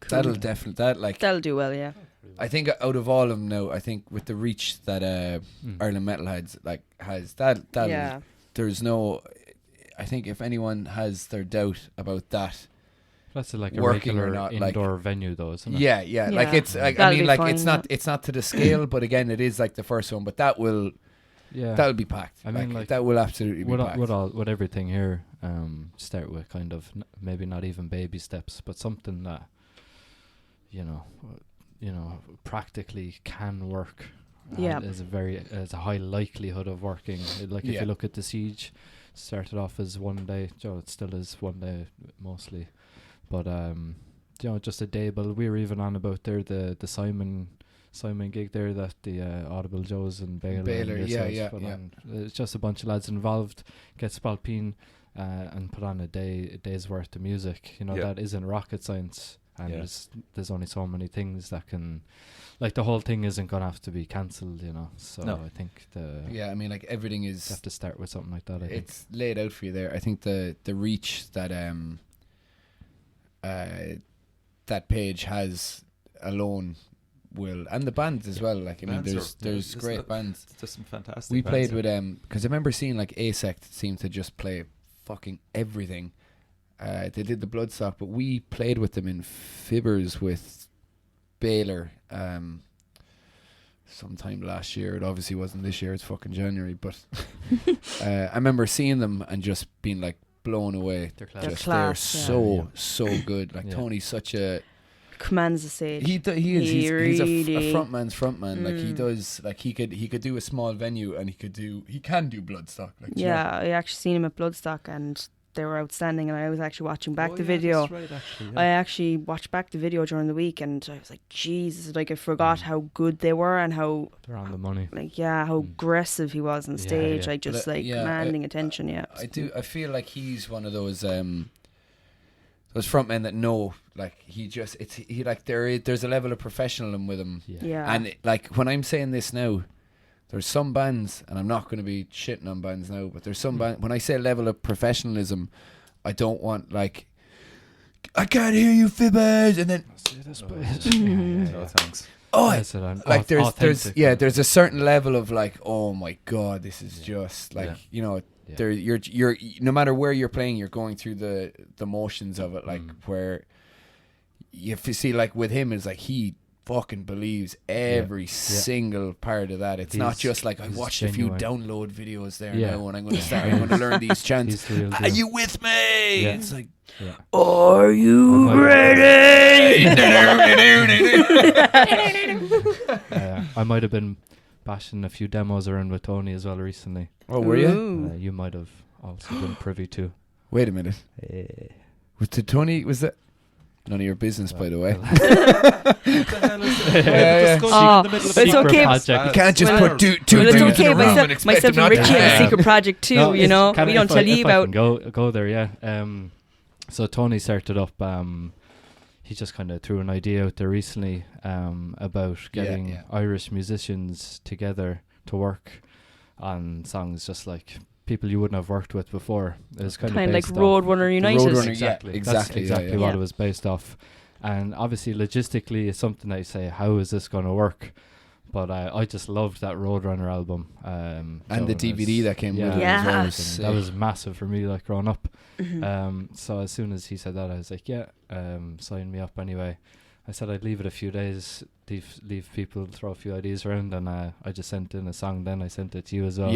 C: That'll definitely
D: That'll do well, yeah.
C: I think out of all of them now, I think with the reach that Ireland Metalheads has that there's no. I think if anyone has their doubt about that,
B: That's like a
C: working or
B: regular
C: not,
B: indoor venue, though, isn't it?
C: yeah. Like it's like I
D: That'll
C: mean
D: be
C: like
D: fine,
C: it's not to the scale, but again it is like the first one, but that'll be packed.
B: I mean, like
C: that will absolutely be packed.
B: with everything here, start with kind of maybe not even baby steps, but something that you know practically can work. Is a high likelihood of working. Like if you look at the Siege, started off as one day. It still is one day mostly, but just a day. But we were even on about there the Simon gig there that the Audible Joes and Baylor on. It's just a bunch of lads involved, get Spalpeen and put on a day's worth of music. That isn't rocket science, and there's only so many things that can, like, the whole thing isn't gonna have to be cancelled, so I think
C: I mean, like, everything is
B: have to start with something like that.
C: It's laid out for you there. I think the reach that that page has alone will, and the bands as well. Like, I mean, there's great bands.
A: There's some fantastic.
C: We
A: bands
C: played with because I remember seeing like Asect seemed to just play fucking everything. They did the Bloodstock, but we played with them in Fibbers with Baylor sometime last year. It obviously wasn't this year, it's fucking January, but I remember seeing them and just being like blown away. They're so good. Like, Tony's such a
D: commands the stage.
C: He's a frontman's frontman. Like, he does, like, he could do a small venue, and he can do Bloodstock. Like,
D: I actually seen him at Bloodstock, and they were outstanding, and I was actually watching back the video.
A: That's right, actually,
D: I actually watched back the video during the week, and I was like, Jesus, like, I forgot how good they were and how
B: they're on the money.
D: Like, how aggressive he was on stage, like, just commanding attention.
C: I feel like he's one of those frontmen that know, like, there's a level of professionalism with him. And like, when I'm saying this now, there's some bands, and I'm not going to be shitting on bands now, but there's some bands, when I say level of professionalism, I don't want, like, I can't hear you, Fibbers, and then
A: no thanks.
C: There's a certain level of, like, oh my god, this is just like, there, you're no matter where you're playing, you're going through the motions of it, like, where you see, like, with him, is like, he fucking believes every single part of that. It's not just like, I watched a few download videos there now, and I'm going to learn these chants. Are you with me? It's like, are you ready?
B: I might have been bashing a few demos around with Tony as well recently.
C: Oh, were you?
B: You might have also been privy to.
C: Wait a minute. Was the Tony, was that none of your business, by the way?
D: It's okay.
C: You can't just put two dudes in a room and expect
D: myself
C: them
D: and
C: not
D: Richie
C: to
D: have a secret project too. We don't tell you about.
B: Go there, so Tony started up. He just kind of threw an idea out there recently about getting Irish musicians together to work on songs, just like people you wouldn't have worked with before. It was kind of
D: like Roadrunner United.
B: Exactly what it was based off. And obviously, logistically, it's something that you say, how is this going to work? But I just loved that Roadrunner album.
C: And the DVD that came with it as well.
B: That was massive for me, like, growing up. So as soon as he said that, I was like, sign me up anyway. I said I'd leave it a few days, leave people throw a few ideas around, and I just sent in a song. Then I sent it to you as well.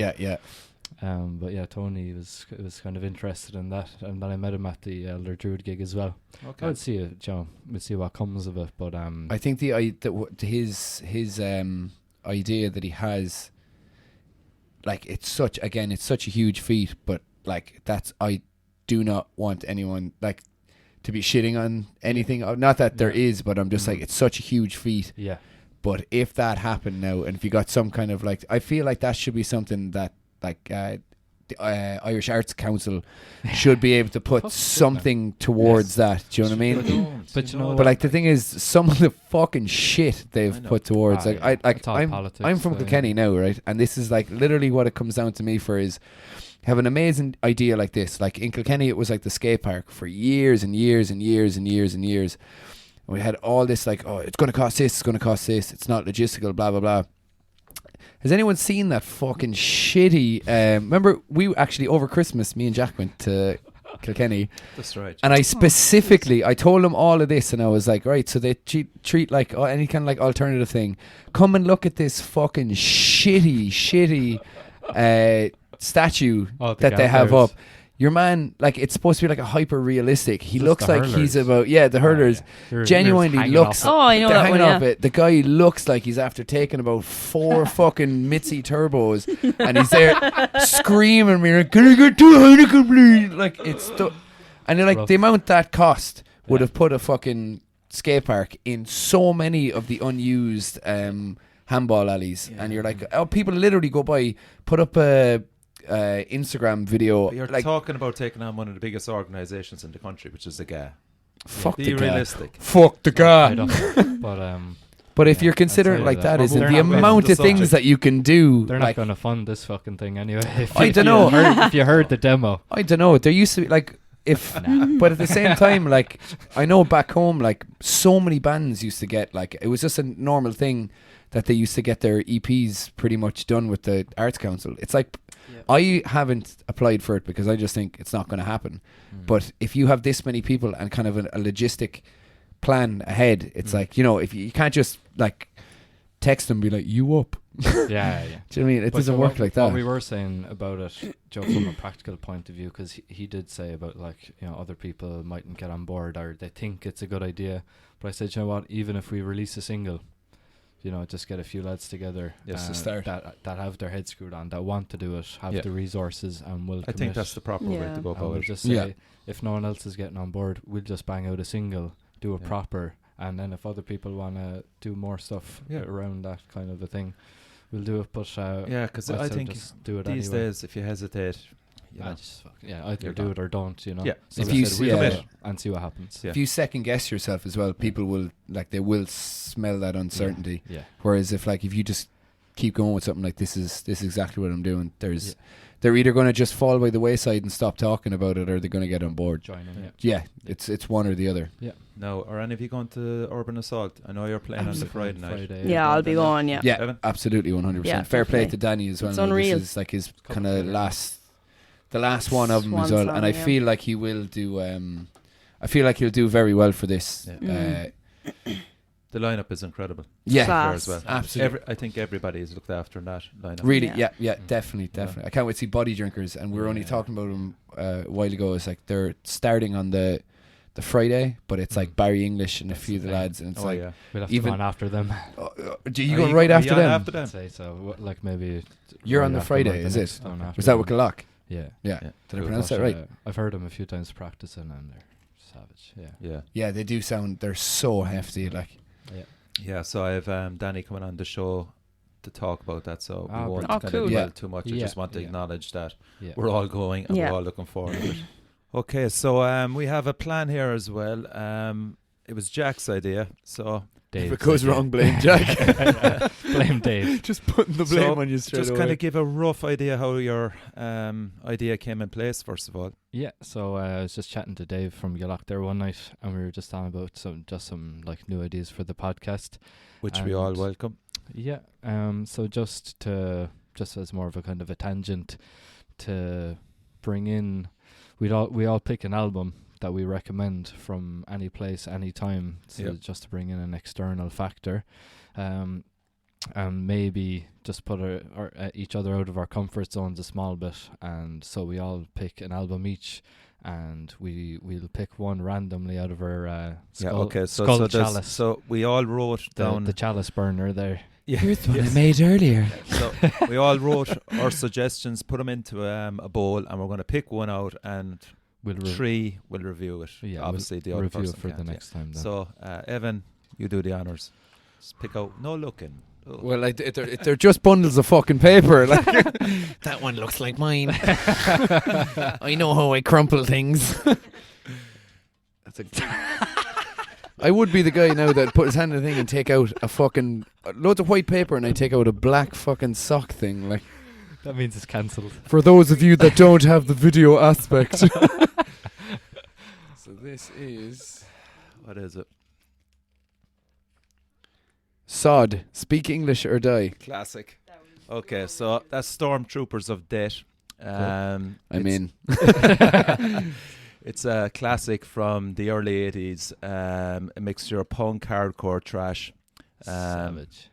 B: But Tony was kind of interested in that, and then I met him at the Elder Druid gig as well. Okay, we'll see we'll see what comes of it. But
C: I think his idea that he has, like, it's such a huge feat, but, like, I do not want anyone, like, to be shitting on anything. Not that there is, but I'm just like, it's such a huge feat.
B: Yeah.
C: But if that happened now, and if you got some kind of, like, I feel like that should be something that, like, the Irish Arts Council should be able to put something towards that. Do you know what I mean? But like, the thing is, some of the fucking shit they've put towards, I'm from Kilkenny now, right? And this is, like, literally what it comes down to me for is, have an amazing idea like this. Like, in Kilkenny, it was like the skate park for years and years and years and years and years. And we had all this like, oh, it's going to cost this, it's going to cost this, it's not logistical, blah, blah, blah. Has anyone seen that fucking shitty... remember, we actually, over Christmas, me and Jack went to Kilkenny.
A: That's right.
C: And I specifically, I told them all of this, and I was like, right, so they treat like any kind of like alternative thing. Come and look at this fucking shitty statue that they have up. Your man, like, it's supposed to be like a hyper realistic. He looks like he's about the hurlers. Genuinely looks.
D: Oh, I know that one.
C: Off it. The guy looks like he's after taking about 4 fucking Mitzi turbos, and he's there screaming, "Me, can I get 2 Heineken, please?" Like it's, and you're like,
B: rough.
C: the amount that cost would have put a fucking skate park in so many of the unused handball alleys, and you're like, oh, people literally go by, put up a Instagram video.
A: But you're
C: like,
A: talking about taking on one of the biggest organisations in the country, which is the GA.
C: fuck
A: Be
C: the guy.
A: realistic.
C: Fuck the
B: I
C: guy.
B: don't, but
C: But if you're
B: I'd
C: considering
B: say
C: like that,
B: that.
C: isn't
A: They're
C: the
A: not going
C: amount
A: to
C: of
A: the
C: things
A: subject.
C: that you can do?
B: they're
C: like,
B: not going to fund this fucking thing anyway.
C: I dunno.
B: If you heard the demo,
C: I don't know. There used to be like, if, but at the same time, like, I know back home, like, so many bands used to get, like, it was just a normal thing that they used to get their EPs pretty much done with the Arts Council. It's like, I haven't applied for it because I just think it's not going to happen. But if you have this many people and kind of a logistic plan ahead, it's like, you know, if you can't just like text them and be like, you up.
B: yeah.
C: Do you know what I mean? It
B: But
C: doesn't
B: so
C: work
B: what,
C: like that.
B: What we were saying about it, Joe, from a practical point of view, because he did say about, like, you know, other people mightn't get on board or they think it's a good idea. But I said, you know what, even if we release a single, you know, just get a few lads together
C: Yes, to start.
B: that have their head screwed on, that want to do it, have the resources, and will
A: I
B: commit.
A: think that's the proper way
D: Yeah.
A: to go
B: And we'll
A: about it.
B: just say, if no one else is getting on board, we'll just bang out a single, do a
A: Yeah.
B: proper, and then if other people want to do more stuff around that kind of a thing, we'll do it. But
A: Yeah, because
B: I'd
A: I
B: say
A: think
B: just do it
A: these
B: anyway.
A: days, if you hesitate, you know,
B: either
A: you're
B: do
A: gone.
B: it or don't, you know.
A: Yeah.
B: So
C: If
B: I
C: you
B: said
C: s-
B: we'll
C: yeah.
B: do it and see what happens.
A: Yeah.
C: If you second guess yourself as well, people will, like, they will smell that uncertainty.
B: Yeah.
C: Whereas if you just keep going with something like this is exactly what I'm doing, they're either going to just fall by the wayside and stop talking about it, or they're going to get on board.
B: Join in.
C: Yeah, it's one or the other.
A: now, are any of you going to Urban Assault? I know you're playing on the Friday night.
D: Yeah, I'll be going. Yeah.
C: Yeah,
A: Evan?
C: absolutely, 100%.
D: Yeah,
C: Fair play
D: definitely.
C: to Danny as well.
D: It's
C: now.
D: unreal.
C: This is like his
B: Couple
C: kind of
B: together.
C: the last one of them as
D: Swan
C: well, and I
D: song, yeah.
C: feel like he will do. I feel like he'll do very well for this.
A: Yeah. The lineup is incredible.
C: Yeah,
D: Class.
A: As well.
C: absolutely.
A: I think everybody is looked after in that lineup.
C: Really,
D: Yeah.
C: yeah, definitely. I can't wait to see Body Drinkers, and we were only talking about them a while ago. It's like they're starting on the Friday, but it's like Barry English and a few of the lads, and it's
A: Oh
C: like,
A: yeah.
B: We'll have
C: Even-
B: to go on after them.
C: do you
A: Are
C: go right
A: are
C: after
A: on
C: them?
A: After them.
B: I'd say so. Like maybe
C: You're
B: right
C: on the
B: after
C: Friday,
B: them, like
C: is
B: the
C: it?
B: next one after
C: Was that
B: them.
C: with Gallock?
B: Yeah.
C: Yeah.
A: Yeah.
C: Did I
A: Cool.
C: pronounce
B: But,
C: that right?
B: I've heard them a few times practicing, and they're savage. Yeah.
A: Yeah.
C: Yeah, they do sound. They're so hefty. Like,
A: Yeah, so I have Danny coming on the show to talk about that, so we
B: Ah,
A: won't
B: brilliant.
D: Oh,
A: kind
D: cool.
A: of
C: Yeah.
A: dwell too much. I
B: Yeah,
A: just want to
B: yeah.
A: acknowledge that
B: Yeah.
A: we're all going and
D: Yeah.
A: we're all looking forward to it. Okay, so we have a plan here as well. It was Jack's idea, so
B: Dave.
C: if it goes wrong, blame Jack.
B: Blame Dave.
C: Just putting the
A: So,
C: on you straight
A: just
C: away.
A: kind of give a rough idea how your idea came in place, first of all.
B: Yeah, so I was just chatting to Dave from Gallock there one night, and we were just talking about some like new ideas for the podcast.
A: Which we all
B: And-
A: welcome.
B: Yeah. So just as more of a kind of a tangent to bring in, we all pick an album that we recommend from any place, any time. So
A: Yep.
B: just to bring in an external factor, and maybe just put each other out of our comfort zones a small bit. And so we all pick an album each, and we'll pick one randomly out of our skull,
A: okay. So
B: skull
A: so,
B: chalice.
A: so we all wrote down
B: the chalice burner there.
A: Yeah,
C: Here's the one
A: yes.
C: I made earlier.
A: So we all wrote our suggestions, put them into a bowl, and we're going to pick one out, and
B: We'll
A: three will review it.
B: Yeah,
A: Obviously, the
B: we'll
A: other
B: review
A: person
B: it for the
A: can't, yeah.
B: next time. Then.
A: So Evan, you do the honors. Just pick out. No looking. Oh.
C: Well, they're just bundles of fucking paper. Like, that one looks like mine. I know how I crumple things. That's I would be the guy now that put his hand in the thing and take out a fucking loads of white paper, and I take out a black fucking sock thing. Like,
B: that means it's cancelled.
C: for those of you that don't have the video aspect. So this is
A: What is it?
C: Sod. Speak English or die.
A: Classic. Okay, so that's Stormtroopers of Death.
C: I'm
A: it's-
C: in.
A: It's a classic from the early 80s, a mixture of punk, hardcore, trash.
B: Savage.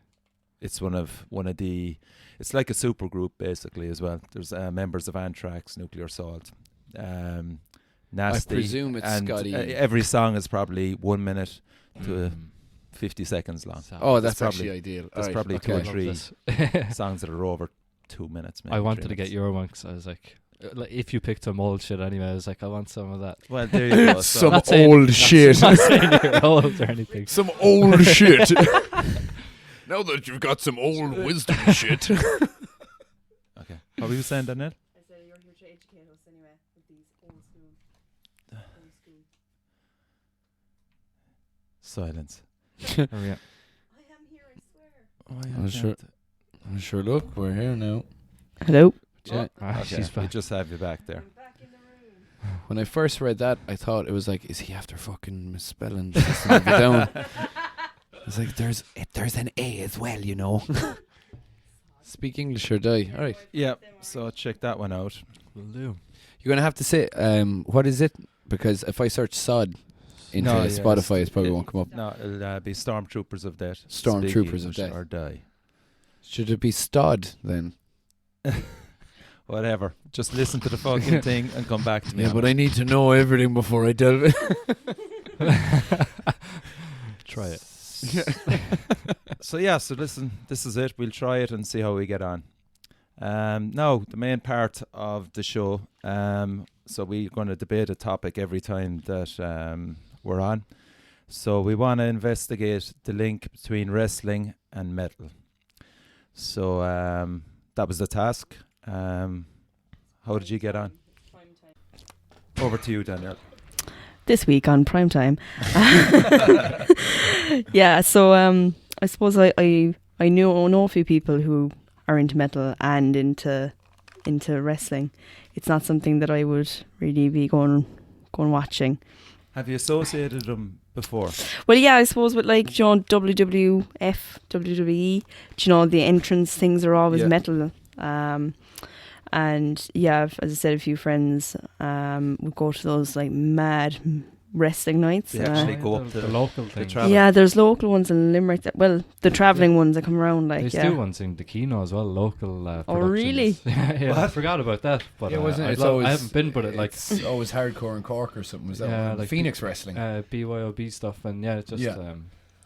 A: It's one of the. It's like a super group basically as well. There's members of Anthrax, Nuclear Assault, Nasty.
C: I presume it's
A: and
C: Scotty.
A: every song is probably 1 minute to 50 seconds long.
B: Savage.
C: Oh, that's
A: probably-
C: actually ideal.
A: There's
C: Alright,
A: probably
C: okay.
A: two or
B: Love
A: three
B: this.
A: songs that are over 2 minutes. Maybe
B: I
A: 3
B: wanted to get
A: minutes.
B: your one because I was like, if you picked some old shit anyway, I was like, I want some of that.
A: Well, there you go. So
C: Some
B: Not saying-
C: old
B: not-
C: shit.
B: Not saying you're old or anything.
C: Some old shit. Now that you've got some old wisdom shit.
A: okay. What were you saying, Danielle?
D: I said you're here to educate us anyway with these old school.
A: Silence.
B: Oh, yeah.
D: I am here, I swear.
A: Oh, yeah,
C: I'm sure. I'm sure. Look, we're here now.
D: Hello.
C: Yeah.
B: Ah,
A: Okay,
B: she's
A: we
B: back.
A: just have you back there.
D: I'm back in the room.
C: When I first read that, I thought it was like, is he after fucking misspelling System of a Down? It's like there's an A as well, you know. Speak English or die. All right.
A: Yeah, so check that one out.
B: Will do.
C: You're gonna have to say what is it? Because if I search sod into
A: No, yeah,
C: Spotify, it probably won't come up.
A: No, it'll be Stormtroopers of Death.
C: Stormtroopers
A: Speak
C: of
A: English
C: Death.
A: Or die.
C: Should it be stod then?
A: Whatever. Just listen to the fucking thing and come back to me. on it.
C: I need to know everything before I delve in.
B: Try it.
A: So yeah, so listen, this is it. We'll try it and see how we get on. Now, the main part of the show. So we're going to debate a topic every time that we're on. So we want to investigate the link between wrestling and metal. So that was the task. How did you get on? Over to you, Danielle.
D: This week on Primetime. Yeah, so I suppose I know a few people who are into metal and into wrestling. It's not something that I would really be going watching.
A: Have you associated them before?
D: Well, yeah, I suppose with like, you know, WWF, WWE, you know, the entrance things are always
A: Yeah.
D: metal. And yeah, as I said, a few friends would go to those like mad wrestling nights.
A: They actually go up to
B: the local thing.
A: travel.
D: yeah, there's local ones in Limerick. Well, the travelling ones that come around, like,
B: They
D: yeah.
B: do ones in the Kino as well, local
D: Oh, really?
B: productions. Yeah, I
A: What?
B: forgot about that. But
C: Yeah, wasn't it?
B: I'd
C: It's
B: love-
C: always-
B: I haven't been, but it like
C: It's always hardcore in Cork or something. Was that
B: Yeah,
C: one?
B: like
C: Phoenix Wrestling?
B: BYOB stuff, and yeah, it's just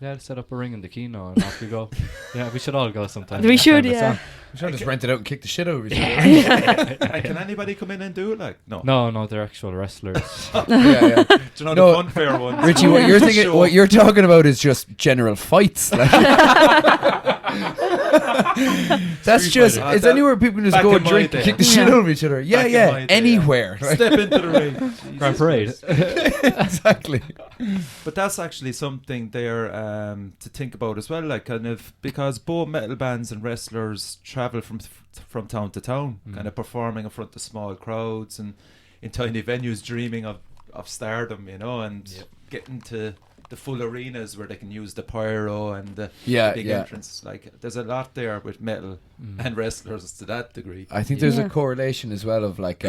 C: Yeah.
B: set up a ring in the Kino and off you go. Yeah, we should all go sometime.
D: We
B: next
D: should,
B: time it's
D: yeah.
B: on.
C: We should just rent it out and kick the shit out of each other.
A: And can anybody come in and do it? Like, no.
B: No, they're actual wrestlers.
C: Yeah.
A: Do you know
C: No.
A: the fun fair one?
C: Richie, what you're thinking,
A: Show.
C: what you're talking about is just general fights. Like. That's
A: Street
C: just,
A: fighting.
C: it's
A: That-
C: anywhere people can just
A: back
C: go
A: in
C: and
A: my
C: drink
A: day.
C: and kick the shit
D: Yeah.
C: out of each other. Yeah,
A: Back in my
C: yeah,
A: day,
C: anywhere. Like,
A: Step into the ring.
B: Grand Parade.
C: exactly.
A: But that's actually something there to think about as well, like kind of because both metal bands and wrestlers travel from town to town, kind of performing in front of small crowds and in tiny venues, dreaming of stardom, you know, and getting to the full arenas where they can use the pyro and the
C: Yeah,
A: big
C: yeah.
A: entrance. Like, there's a lot there with metal and wrestlers to that degree.
C: I think there's
D: Yeah.
C: a correlation as well of like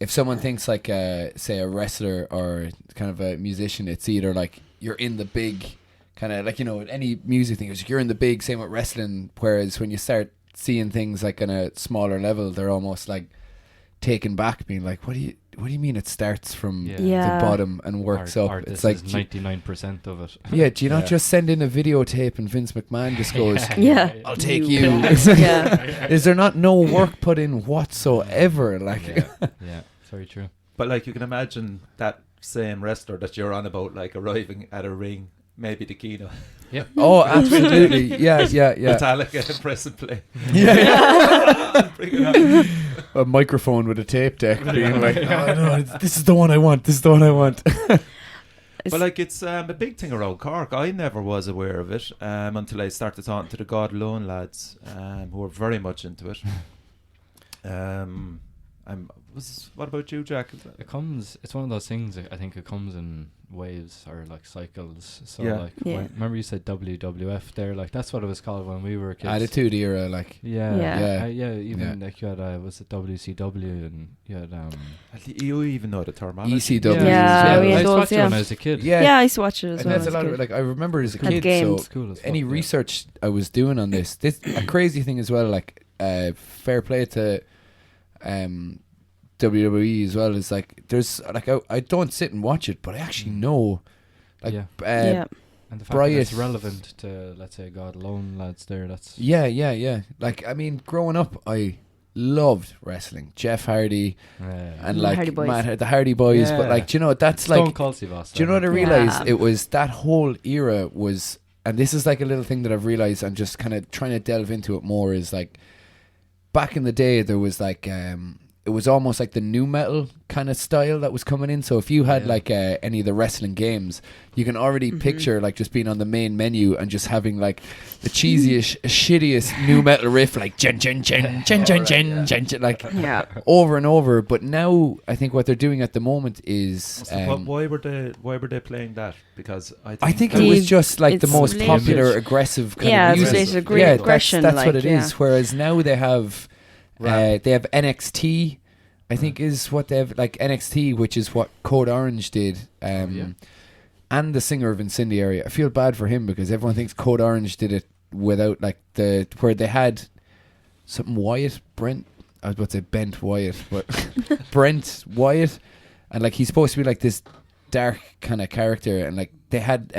C: if someone thinks like say a wrestler or kind of a musician, it's either like you're in the big kind of like, you know, any music thing, it's like you're in the big, same with wrestling, whereas when you start seeing things like on a smaller level, they're almost like taken back, being like, what do you mean it starts from
B: Yeah.
D: Yeah.
C: the bottom and works up?
B: This
C: It's like,
B: is 99% of it.
C: yeah, do you not
A: Yeah.
C: just send in a videotape and Vince McMahon just goes,
D: Yeah.
C: I'll take
D: You.
C: you.
D: Yeah.
C: Is there not no work put in whatsoever? Like,
B: Yeah, very true.
A: But like, you can imagine that same wrestler that you're on about, like arriving at a ring, maybe the Kino,
B: Yeah.
C: oh, absolutely, yeah.
A: Metallica, press and play.
C: Yeah.
A: Bring it on.
C: A microphone with a tape deck being like, oh, no, this is the one I want. This is the one I want.
A: But like, it's a big thing around Cork. I never was aware of it until I started talking to the God Alone lads, who were very much into it. What about you, Jack?
B: It's one of those things. I think it comes in waves or like cycles. So
A: Yeah.
B: like,
D: Yeah.
B: remember you said WWF there? Like that's what it was called when we were kids.
C: Attitude era, like.
B: Yeah,
D: Yeah.
B: yeah. Even
C: Yeah.
B: like you had was it WCW and you had
A: You even know the terminology.
C: ECW.
D: Yeah, we
B: I
D: had
B: used to
D: those,
B: watch it when I was a kid.
D: Yeah, I used to watch it as
C: And
D: well.
C: that's a
D: as
C: lot of
D: kid.
C: like I remember as a
D: At
C: kid.
D: games.
C: So
B: Cool as fuck,
C: any
B: yeah.
C: research I was doing on this a crazy thing as well. Like fair play to WWE as well. Is like there's like I don't sit and watch it, but I actually know. Like
B: Yeah.
D: Yeah.
B: And the fact that it's
C: Bryce-
B: relevant to, let's say, God alone lads there, that's...
C: yeah. Like I mean, growing up, I loved wrestling. Jeff Hardy and like
D: Hardy Boys.
C: the Hardy Boys. But
A: Yeah.
C: like, do you know, that's
B: Stone
C: like.
B: Cold Steve Austin.
C: Do you know what I
D: Yeah.
C: realized? It was that whole era was, and this is like a little thing that I've realized. I'm just kind of trying to delve into it more. Is like back in the day, there was like it was almost like the new metal kind of style that was coming in. So if you had
B: Yeah.
C: like any of the wrestling games, you can already picture like just being on the main menu and just having like the cheesiest, shittiest new metal riff, like jen jen jen jen jen jen jen jen, like
D: Yeah.
C: over and over. But now I think what they're doing at the moment is.
A: So why were they playing that? Because
C: I think it
D: The-
C: was just like the
D: it's
C: most
D: related-
C: popular, aggressive kind
D: Yeah,
C: of
D: it's
C: music.
D: related to great
C: Yeah,
D: aggression,
C: that's
D: like,
C: what it is.
D: yeah.
C: Whereas now they have
A: Rap.
C: they have NXT. I think is what they have, like NXT, which is what Code Orange did.
B: Yeah.
C: And the singer of Incendiary. I feel bad for him because everyone thinks Code Orange did it without like where they had something Brent. I was about to say Bent Wyatt, but Brent Wyatt, and like he's supposed to be like this dark kind of character, and like they had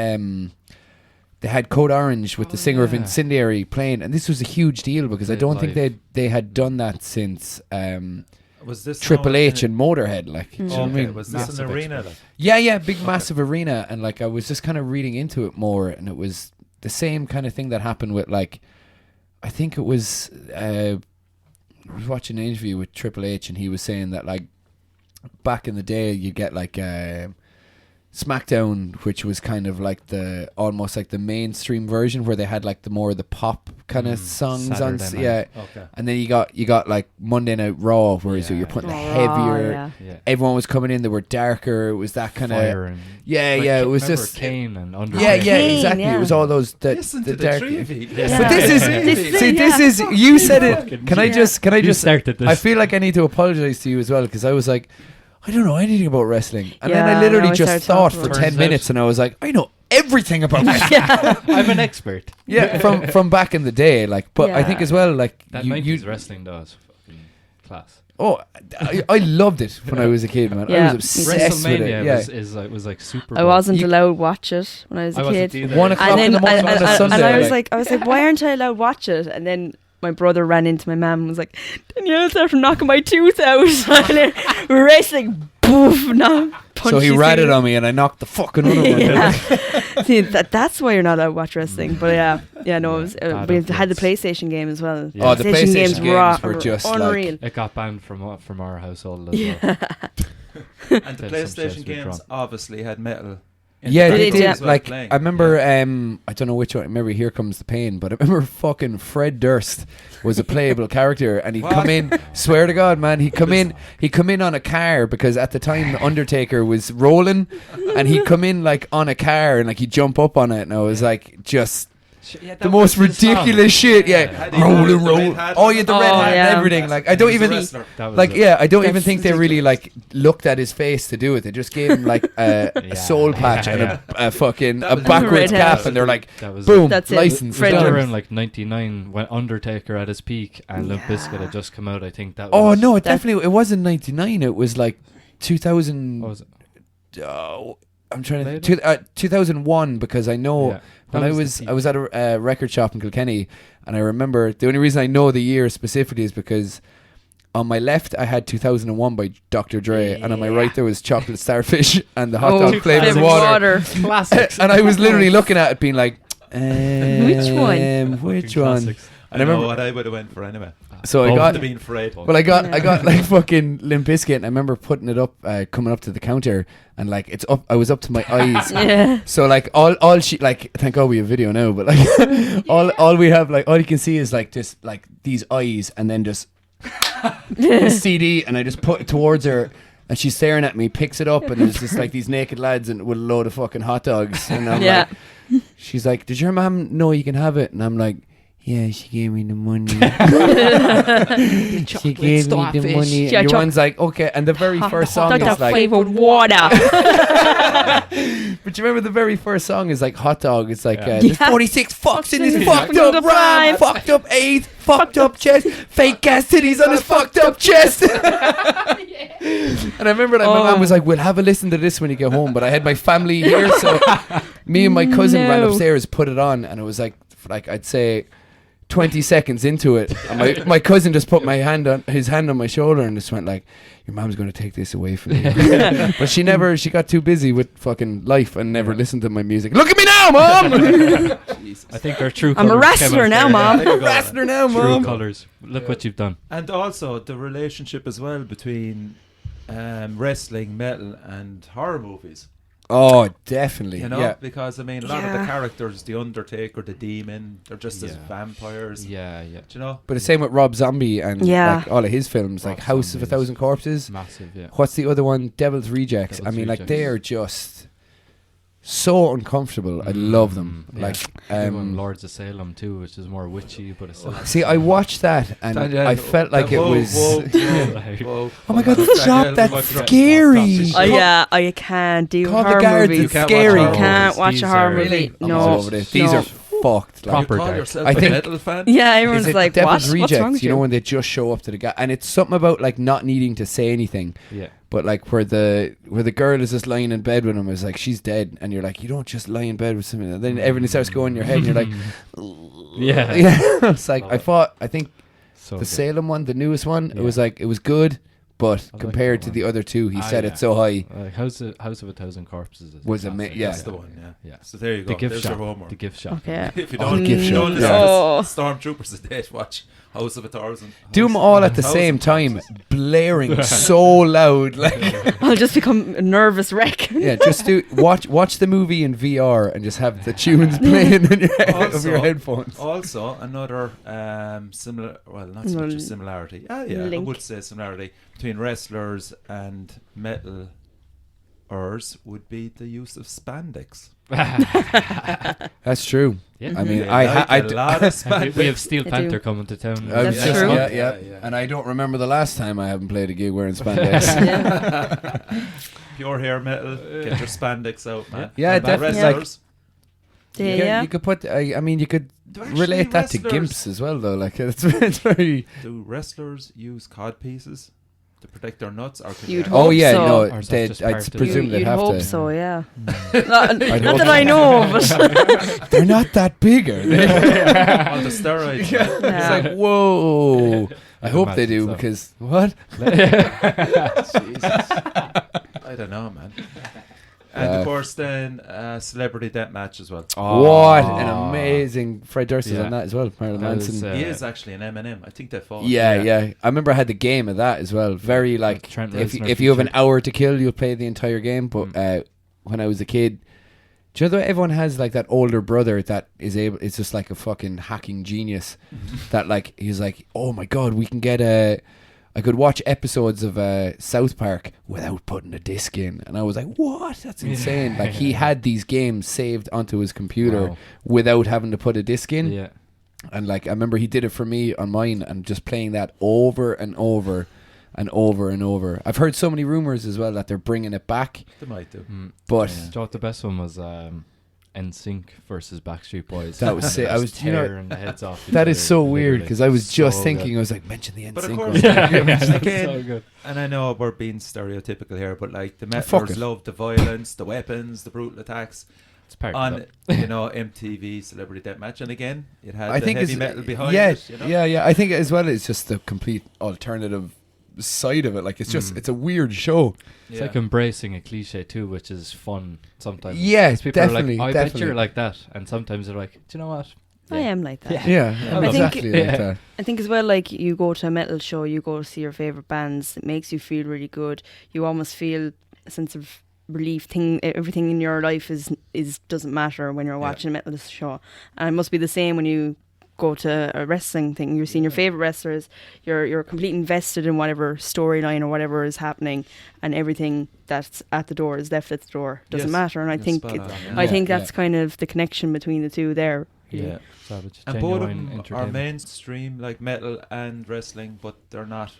C: Code Orange with the singer of
B: yeah.
C: Incendiary playing, and this was a huge deal because I
B: Played
C: don't think
B: live.
C: they had done that since
A: was this
C: Triple
A: now
C: H
A: in-
C: and Motorhead. Like, do you know what I
A: Okay,
C: mean?
A: was this
B: Massive
A: an arena? Like?
C: Yeah, big massive arena, and like I was just kind of reading into it more, and it was the same kind of thing that happened with like, I think it was I was watching an interview with Triple H, and he was saying that like back in the day you get like SmackDown, which was kind of like the almost like the mainstream version where they had like the more of the pop kind of songs on,
B: Saturday
C: yeah.
B: night.
A: Okay.
C: And then you got like Monday Night Raw, whereas
B: Yeah.
C: you're putting the
D: Oh,
C: heavier.
D: yeah.
B: Yeah.
C: Everyone was coming in; they were darker. It was that kind of
B: Fire and
C: yeah.
B: like,
C: It was
B: remember
C: just
B: Kane and
C: yeah,
B: Undertaker.
D: Kane,
C: exactly.
D: yeah.
C: It was all those
A: Listen
C: the
A: to the
C: dark.
A: trivia.
D: Yeah.
C: But this is
D: This
C: see,
D: is-
C: this
D: yeah.
C: is you said it.
B: Fucking
C: Can I
D: yeah.
C: just
B: You started this.
C: I feel like I need to apologize to you as well because I was like, I don't know anything about wrestling, and then
D: Yeah,
C: I literally
D: no, I
C: just
D: started
C: thought
D: talking
C: for
D: about
C: 10
B: it.
C: minutes, and I was like, I know everything about wrestling.
B: I'm an expert.
C: Yeah, from back in the day, like. But I think
D: Yeah.
C: as well, like
B: That
C: you
B: 90s wrestling though is fucking class.
C: oh, I loved it when I was a kid, man.
D: Yeah,
C: I was obsessed with it.
B: WrestleMania was like super.
D: I wasn't
C: You-
D: allowed to watch it when I was a
B: I wasn't
D: kid.
B: either.
C: 1 o'clock
D: And
C: in
D: then
C: the morning on a Sunday.
D: and I was
C: like,
D: like, why aren't I allowed to watch it? And then my brother ran into my mum and was like, Danielle's after knocking my tooth out. And then wrestling, poof, no.
C: so he ratted on me, and I knocked the fucking one over.
D: Yeah. See, that's why you're not allowed to watch wrestling. But yeah, no, it was,
B: Bad
D: we had the
B: influence.
D: PlayStation game as well.
B: Yeah.
C: Oh, the PlayStation games were just like-
D: unreal.
B: It got banned from our household as well.
A: And the
B: Did some
A: PlayStation
B: shit with
A: games
B: drum.
A: obviously had metal. in
C: Yeah,
A: the
C: they
D: did,
C: did.
D: yeah.
A: as well
C: Like
A: playing.
C: I remember, I don't know which one. I remember Here Comes the Pain, but I remember fucking Fred Durst was a playable character, and he'd
A: What?
C: come in. Swear to God, man, he'd come in on a car because at the time the Undertaker was rolling, and he'd come in like on a car and like he'd jump up on it, and I was like just. The most ridiculous shit, yeah.
A: Had he the
C: Rolling,
A: red
C: roll.
A: hat?
C: Oh, yeah, the red
D: Oh,
C: hat
D: yeah.
C: and everything. Like, I don't
A: He was a
C: even
A: wrestler.
B: That was
C: like.
B: it.
C: Yeah, I don't even
D: That's
C: think they really like looked at his face to do it. They just gave him like a
B: Yeah.
C: soul patch and a fucking
A: That
C: a
A: was-
C: backwards
D: Red
C: cap,
D: hat.
C: and they're like,
B: That was
C: boom,
D: That's it.
C: license.
D: Fred
B: It was
C: done.
B: around like 99 when Undertaker at his peak and Limp Bizkit had just come out. I think that.
C: Oh
B: was,
C: no, it
D: That-
C: definitely it wasn't 99. It was like 2000.
B: what was it?
C: I'm trying to
B: Later?
C: 2001 because I know.
B: Yeah.
C: When
B: That
C: I
B: the
C: was
B: peak.
C: I was at a record shop in Kilkenny, and I remember the only reason I know the year specifically is because on my left I had 2001 by Dr. Dre, and on my right there was Chocolate Starfish and the hot
D: Oh,
C: dog flavored
D: flavored
C: water.
B: Classics.
C: And I was literally looking at it, being like,
D: Which one?
C: Which
B: Fucking
C: one?
B: classics.
A: I
C: And I
A: know
C: remember,
A: what I would have went for anyway.
C: so I
B: Both
C: got
A: To being afraid.
C: Well, I got
D: Yeah.
C: like fucking Limp Bizkit, and I remember putting it up, coming up to the counter, and like it's up. I was up to my eyes.
D: Yeah.
C: So like all she like, thank God we have video now, but like all we have, like all you can see is like just like these eyes, and then just the CD, and I just put it towards her, And she's staring at me, picks it up, and it's just like these naked lads and with a load of fucking hot dogs. And I'm like, she's like, "Did your mum know you can have it?" And I'm like, "Yeah, she gave me the money." She gave me the money. And your one's like, "Okay." And the very first song is like
D: flavored water.
C: But you remember the very first song is like hot dog. It's like there's 46 fucks in his fucked up ram, fucked up AIDS, fucked up chest, fake gas titties on his fucked up chest. And I remember like my mom was like, "We'll have a listen to this when you get home." But I had my family here, so me and my cousin ran upstairs, put it on, and it was like I'd say 20 seconds into it, and my cousin just put his hand on my shoulder and just went like, "Your mom's going to take this away from you." But she got too busy with fucking life and never listened to my music. "Look at me now, Mom!"
B: I think our true
D: I'm a
B: colours came
D: wrestler
B: out
D: now,
B: there.
D: Mom.
C: I'm a wrestler now,
B: True
C: Mom.
B: colours. Look what you've done.
A: And also the relationship as well between wrestling, metal, and horror movies.
C: Oh, definitely.
A: You know,
C: Yeah.
A: because I mean, a lot of the characters, the Undertaker, the Demon, they're just as vampires.
B: Yeah.
A: Do you know?
C: But the same with Rob Zombie and like all of his films,
B: Rob
C: like House of a
B: Zombie
C: Thousand Corpses.
B: Massive, yeah.
C: What's the other one? Devil's Rejects.
B: Devil's
C: I mean, like
B: Rejects.
C: they're just so uncomfortable. I love them.
B: Yeah.
C: Like,
B: Even Lords of Salem too, which is more witchy, but it's still
C: see, I watched that and
A: Danielle,
C: I felt like it was.
A: Whoa.
C: Oh my God,
A: Danielle,
C: stop! That's
A: what's wrong?
C: scary.
D: Oh yeah, I can't do
C: Call the
D: horror
C: guards,
D: movies.
C: it's scary.
A: watch horror
D: Can't
A: movies.
D: watch
B: These
D: a horror
B: are-
D: movie.
B: Really?
C: I'm
D: No,
C: all over this. These
D: no.
C: are fucked. Like,
B: Proper
A: You call
B: dark.
A: yourself
C: I
A: a
C: think-
A: metal fan?
D: Yeah,
C: is
D: everyone's
C: it
D: like,
C: Devil's
D: what? What's wrong
C: Rejects?
D: with
C: You know when they just show up to the guy, and it's something about like not needing to say anything.
B: Yeah.
C: But like where the girl is just lying in bed with him, is like she's dead, and you're like, you don't just lie in bed with somebody. And then everything starts going in your head, and you're like,
B: Yeah.
C: yeah. It's like I think
B: So
C: the
B: good.
C: Salem one, the newest one,
B: Yeah.
C: it was like it was good, but
B: like
C: compared
B: that
C: to
B: one.
C: the other two, he
B: Ah,
C: set
B: yeah.
C: it so high.
B: House of a Thousand Corpses is
C: Was
B: classic.
C: yeah.
A: That's the one, yeah.
B: Yeah.
A: So there you go.
B: The gift
A: There's
B: shop.
A: your homework.
B: The gift shop.
D: Okay.
A: If you
C: Oh,
A: don't,
C: the gift
A: you
C: shop,
A: don't listen
C: yeah.
D: Oh.
A: to Stormtroopers today, watch House of a Thousand.
C: Do them
A: House
C: all
A: of
C: at the
A: a
C: same
A: Thousand
C: time,
A: Corpses.
C: blaring so loud, like
D: I'll just become a nervous wreck.
C: yeah. Just watch the movie in VR and just have the tunes playing in your head of
A: Also-
C: your headphones.
A: Also, another similar, well, not so much a similarity. I
D: Link.
A: would say similarity between wrestlers and metalers would be the use of spandex.
C: That's true.
B: Yeah.
C: I mean,
A: They
C: I
A: like a lot of spandex.
B: we have Steel
D: They
B: Panther
D: do.
B: coming to town.
C: I was
D: That's
C: just-
D: true.
C: yeah. And I don't remember the last time I haven't played a gig wearing spandex.
A: Pure hair metal. Get your spandex out, man.
C: Yeah,
A: And
C: definitely.
A: wrestlers,
C: You could put. I mean, you could
A: Actually,
C: relate that to
A: wrestlers-
C: gimps as well, though. Like it's very.
A: Do wrestlers use cod pieces to protect their nuts? Or could
D: You'd
A: they-
D: hope
C: Oh yeah,
D: so.
C: no.
B: Or is that just
C: I'd
B: part of the-
C: presume they'd
D: You'd
C: have
D: hope
C: to.
D: so, yeah.
B: Mm.
D: not
C: I'd
D: not
C: hope
D: that
C: so.
D: I know, but
C: They're not that big, are they?
A: on the steroids. man.
C: It's
D: Yeah.
C: like whoa. I hope they do
B: imagine so.
C: because what?
A: Jesus. I don't know, man. And of course, then celebrity deathmatch as well.
C: What an amazing Fred Durst is
B: Yeah.
C: on that as well. Marilyn
B: That was,
C: Manson.
A: He is actually an Eminem. I think they fought.
C: Yeah. I remember I had the game of that as well. Very like
B: Trent
C: if
B: Reznor
C: if you have an
B: featured.
C: hour to kill, you'll play the entire game. But when I was a kid, do you know that everyone has like that older brother that is just like a fucking hacking genius. That like he's like, oh my god, we can get I could watch episodes of South Park without putting a disc in, and I was like, what? That's insane. Like he had these games saved onto his computer
B: Wow.
C: without having to put a disc in.
B: Yeah.
C: And like I remember he did it for me on mine and just playing that over and over and over and over. I've heard so many rumors as well that they're bringing it back,
A: They might do.
C: but
B: Do you know what the best one was? NSYNC versus Backstreet Boys.
C: That was sick. I was, you know,
B: tearing the heads off.
C: that
B: each
C: is
B: other,
C: so weird
B: literally.
C: because I was just
B: So
C: thinking,
B: good.
C: I was like, mention the
A: But of
C: NSYNC
A: course-
C: one.
B: Yeah,
A: Again,
B: so good.
A: And I know we're being stereotypical here, but like the
C: fuck
A: metalers
C: it.
A: love the violence, the weapons, the brutal attacks
B: It's part of
A: on
B: it.
A: MTV Celebrity Deathmatch, and again it had
C: I
A: the
C: think
A: heavy
C: it's
A: metal behind
C: yeah,
A: it. You know?
C: yeah. I think as well it's just the complete alternative side of it. Like it's just it's a weird show.
B: It's like embracing a cliche too, which is fun sometimes.
C: Yeah,
B: 'Cause people
C: definitely,
B: are like, I bet
C: definitely.
B: you're like that, and sometimes they're like, do you know what?
D: I am like that.
C: Yeah,
B: I love
C: exactly
B: that.
C: like
B: Yeah.
C: that.
D: I think as well, like you go to a metal show, you go to see your favourite bands, it makes you feel really good. You almost feel a sense of relief. Everything in your life is doesn't matter when you're watching a metal show. And it must be the same when you go to a wrestling thing. You're seeing your favorite wrestlers. You're completely invested in whatever storyline or whatever is happening, and everything that's at the door is left at the door. Doesn't
A: Yes.
D: matter. And I
A: You're
D: think
A: spot on, yeah.
D: I think that's kind of the connection between the two there.
A: Yeah.
B: Savage.
A: And both of
B: Genuine
A: them are
B: entertainment.
A: mainstream, like metal and wrestling, but they're not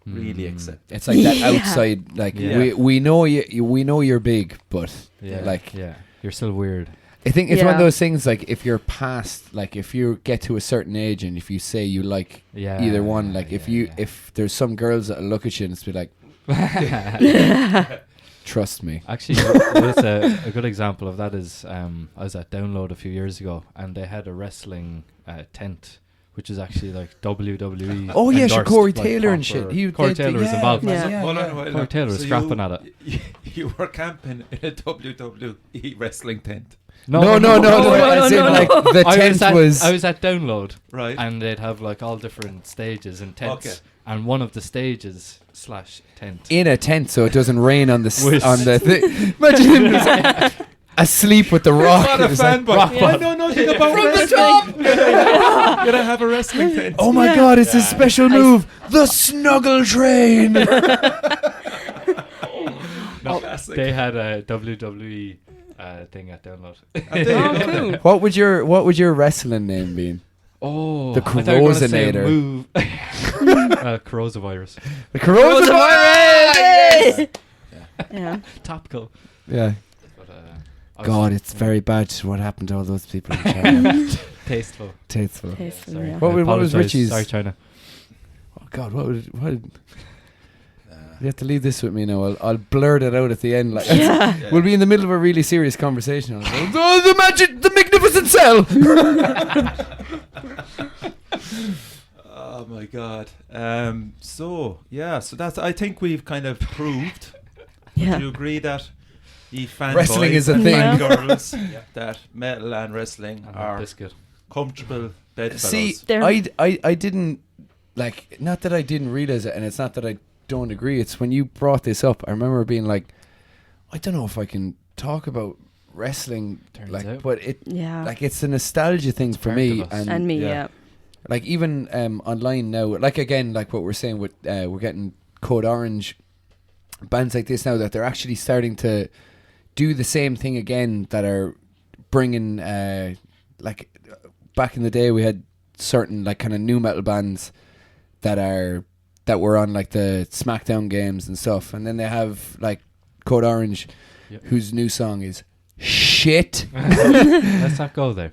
A: really accepted.
C: It's like that
D: Yeah.
C: outside, like
A: Yeah.
C: we know we know you're big, but like
B: you're still weird.
C: I think it's one of
D: Yeah.
C: those things. Like if you're past, like if you get to a certain age, and if you say you like either one, like if there's some girls that look at you and it's be like, trust me.
B: Actually, there's a good example of that is I was at Download a few years ago, and they had a wrestling tent, which is actually like WWE.
C: Oh yeah, sure,
B: endorsed,
C: Corey
B: like,
C: Taylor and
B: proper-
C: shit.
B: Corey Taylor was involved.
D: Yeah.
A: Hold on a while.
B: Corey Taylor was
A: So
B: scrapping at it.
A: You were camping in a WWE wrestling tent,
C: No,
D: no,
C: as in,
D: no,
C: like
D: no.
C: the tent
B: I
C: was.
B: was at Download,
A: right?
B: and they'd have like all different stages and tents.
A: Okay.
B: And one of the stages / tent.
C: in a tent, so it doesn't rain on the
B: With-
C: on the thing. Imagine him just asleep with the rock.
A: What a
C: It was like,
A: fanboy!
B: rock
A: I
B: bottom.
A: don't know anything about
D: From the
A: wrestling.
D: top!
A: You gotta have a wrestling tent.
C: oh my
D: Yeah.
C: god, it's a special move, the snuggle train.
B: No,
A: Classic.
B: they had a WWE thing at Download.
A: And there you
D: Oh,
A: go
D: cool.
A: then.
C: What would your wrestling name be?
B: Oh,
C: The
B: I thought you were gonna say
C: Corrosinator.
B: move. Coronavirus.
C: The coronavirus.
D: Yes! Yeah.
B: Topical.
C: Yeah.
B: But, I was-
C: God, it's very bad what happened to all those people in China.
B: tasteful.
C: Tasteful.
D: Tasteful,
B: Sorry.
D: yeah.
C: What
B: I
C: was
B: apologise.
C: Richie's?
B: Sorry, China.
C: Oh God, what? You have to leave this with me now. I'll blurt it out at the end. Like
D: Yeah.
A: Yeah.
C: we'll be in the middle of a really serious conversation. I'll go, oh, the magic, the magnificent cell.
A: Oh my god. So that's. I think we've kind of proved.
D: Yeah.
A: Do you agree that the fan
C: Wrestling
A: boys
C: is a
A: and
C: thing.
A: fan girls that metal and wrestling
B: And
A: are
B: biscuit.
A: comfortable bedfellows?
C: See,
D: They're-
C: I didn't like. Not that I didn't realize it, and it's not that I don't agree. It's when you brought this up. I remember being like, I don't know if I can talk about wrestling,
B: Turns
C: like,
B: out.
C: but it
D: Yeah.
C: like it's a nostalgia thing for
B: part
C: me,
B: of us.
D: and me,
A: yeah.
D: yeah.
C: like even online now, like again, like what we're saying with we're getting Code Orange bands like this now that they're actually starting to do the same thing again, that are bringing like back in the day we had certain like kind of new metal bands that were on like the SmackDown games and stuff, and then they have like Code Orange,
B: Yep.
C: whose new song is shit.
B: Let's not go there.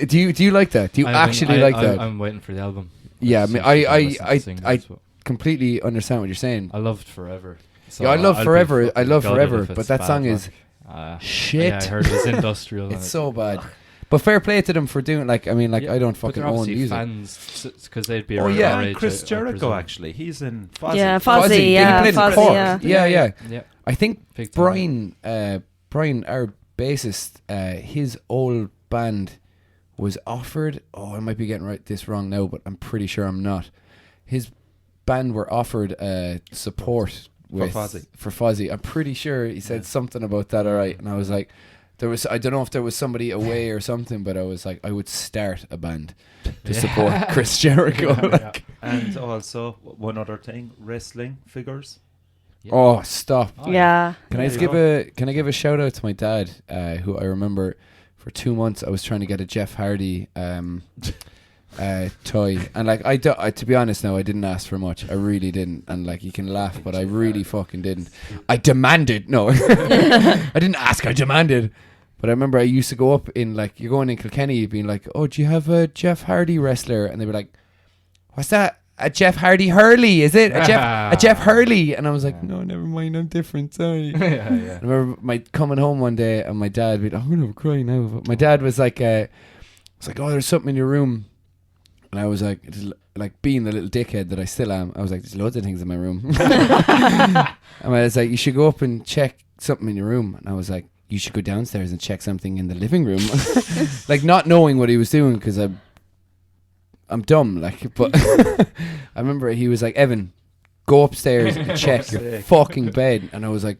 C: Do you like that? Do you actually like that?
B: I'm waiting for the album.
C: Yeah, I mean, I
B: I
C: completely understand what you're saying.
B: I loved Forever. So
C: Yeah, I love
B: I'll be
C: Forever. I
B: fucking
C: love
B: gutted
C: Forever,
B: if
C: but
B: it's
C: that
B: bad
C: song
B: work.
C: is
B: Yeah,
C: shit.
B: I heard it's industrial.
C: It's so bad. But fair play to them for doing, like, I mean, like,
B: Yeah,
C: I don't
B: but
C: fucking
B: they're
C: own
B: obviously
C: music.
B: fans because they'd be
C: Oh,
B: around
C: yeah.
B: our
A: And
B: age.
A: Chris
B: I
A: Jericho
B: presume.
A: actually, he's in Fozzy.
D: Yeah,
C: Fozzy,
D: Fozzy,
C: he
D: yeah.
C: played in
D: Fozzy,
C: Cork.
D: yeah.
C: Yeah.
B: Yeah.
C: I think
B: Big time.
C: Brian, our bassist, his old band was offered. Oh, I might be getting this wrong now, but I'm pretty sure I'm not. His band were offered support with
A: Fozzy.
C: For Fozzy. I'm pretty sure he said something about that. All right, and I was like, I don't know if there was somebody away or something, but I was like, I would start a band to support Chris Jericho. Like,
A: And also one other thing, wrestling figures.
B: Yeah.
C: oh, stop.
B: Oh,
D: Yeah.
C: Can I
A: There
C: just
A: you
C: give a give a shout out to my dad, who I remember for 2 months I was trying to get a Jeff Hardy toy, and like I to be honest now, I didn't ask for much. I really didn't, and like you can laugh, but I really fucking didn't. I demanded. No, I didn't ask. I demanded. But I remember I used to go up in, like, you're going in Kilkenny, being like, oh, do you have a Jeff Hardy wrestler? And they were like, what's that? A Jeff Hardy Hurley, is it? A Jeff Hurley? And I was like, no, never mind, I'm different, sorry.
B: yeah.
C: I remember coming home one day and my dad being, I'm going to cry now. But my dad was like, oh, there's something in your room. And I was like being the little dickhead that I still am, I was like, there's loads of things in my room. And I was like, you should go up and check something in your room. And I was like, you should go downstairs and check something in the living room. Like, not knowing what he was doing, because I'm dumb, like, but I remember he was like, Evan, go upstairs and check your fucking bed. And I was like,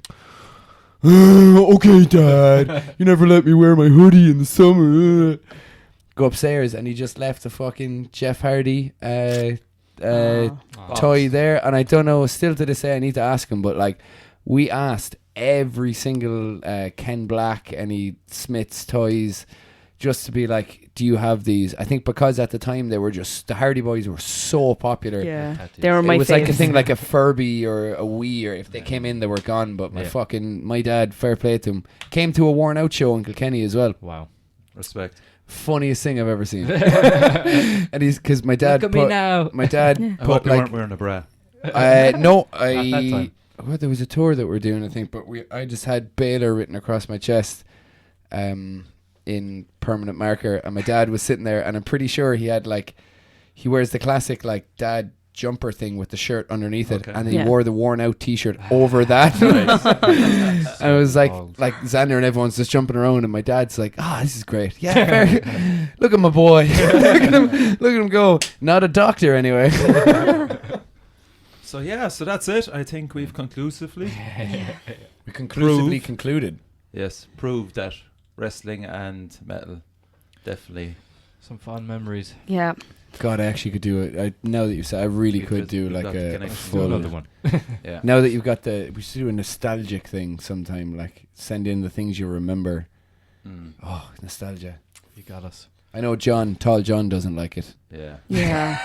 C: okay, Dad, you never let me wear my hoodie in the summer. go upstairs, and he just left a fucking Jeff Hardy
D: Oh.
C: toy there, and I don't know, still to this day I need to ask him, but like we asked every single Ken Black, any Smith's toys, just to be like, do you have these? I think because at the time they were just, the Hardy Boys were so popular.
D: Yeah, they were my
C: it was
D: faves.
C: like a thing like a Furby or a Wii, or if they came in they were gone. But my dad, fair play to him, came to a Worn Out show in Kilkenny as well.
B: Wow.
A: Respect.
C: Funniest thing I've ever seen. And he's, because my dad
B: Look at me now.
C: my dad
A: I hope
C: put
A: you
C: like
A: weren't wearing a bra.
C: no,
B: At that time.
C: well, there was a tour that we're doing, I think, but I just had Baylor written across my chest in permanent marker, and my dad was sitting there, and I'm pretty sure he wears the classic like dad jumper thing with the shirt underneath it, and then he wore the Worn Out t-shirt over that. And it was like Xander and everyone's just jumping around, and my dad's like, this is great. Yeah, fair. Look at my boy. Look at him go. Not a doctor anyway.
A: So that's it. I think we've conclusively
C: We conclusively concluded.
A: yes, proved that wrestling and metal definitely.
B: Some fond memories.
D: Yeah.
C: God, I actually could do it. Now that you said, I really could do
A: we've
C: like
A: got the
C: a
A: connection.
B: Do
C: full.
B: another one.
A: Yeah.
C: Now that you've got we should do a nostalgic thing sometime. Like send in the things you remember.
A: Mm.
C: Oh, nostalgia.
B: You got us.
C: I know Tall John doesn't like it.
A: Yeah.
D: Yeah.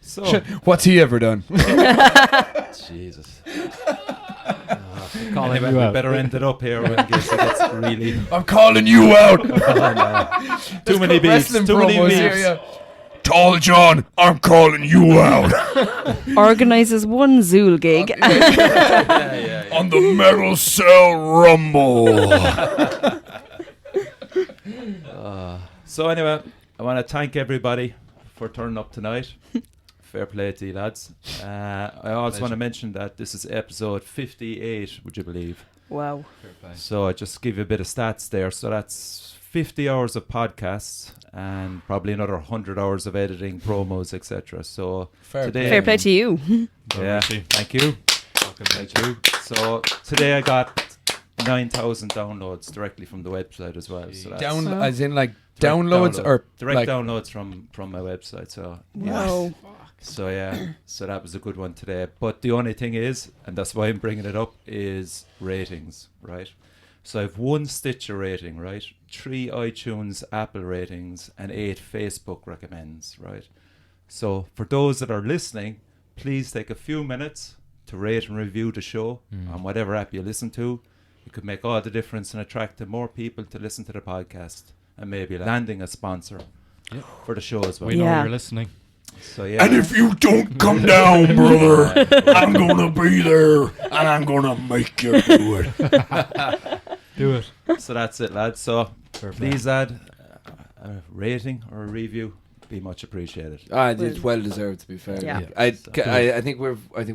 A: So
C: What's he ever done?
A: Jesus.
B: Calling
A: Anyway,
B: you
A: we
B: out.
A: better end it up here in case it gets really
C: I'm calling you out.
A: too many beats. Too many beats.
C: Tall John, I'm calling you out.
D: Organises one Zool gig.
A: Yeah.
C: On the Metal Cell Rumble.
A: So anyway, I want to thank everybody for turning up tonight. Fair play to you lads. I also want to mention that this is episode 58, would you believe?
D: Wow.
A: So I just give you a bit of stats there. So that's 50 hours of podcasts and probably another 100 hours of editing, promos, etc. So today,
D: Fair play to you.
A: yeah,
B: Richie.
A: thank you. Thank you. So today I got 9,000 downloads directly from the website as well. So that's
C: As in like
A: direct
C: downloads or
A: direct
C: like
A: downloads from my website. So
D: Wow.
A: So so that was a good one today. But the only thing is, and that's why I'm bringing it up, is ratings, right? So I've 1 Stitcher rating, right? 3 iTunes Apple ratings and 8 Facebook recommends, right? So for those that are listening, please take a few minutes to rate and review the show on whatever app you listen to. It could make all the difference in attracting more people to listen to the podcast and maybe landing a sponsor for the show as well.
B: We know
D: Yeah.
B: you're listening.
A: So yeah.
E: And if you don't come down, brother, I'm gonna be there and I'm gonna make you do it.
B: Do it.
A: So that's it, lads. So
B: Fair play.
A: please add a rating or a review. Be much appreciated.
C: it's well deserved, to be fair.
D: Yeah.
C: I think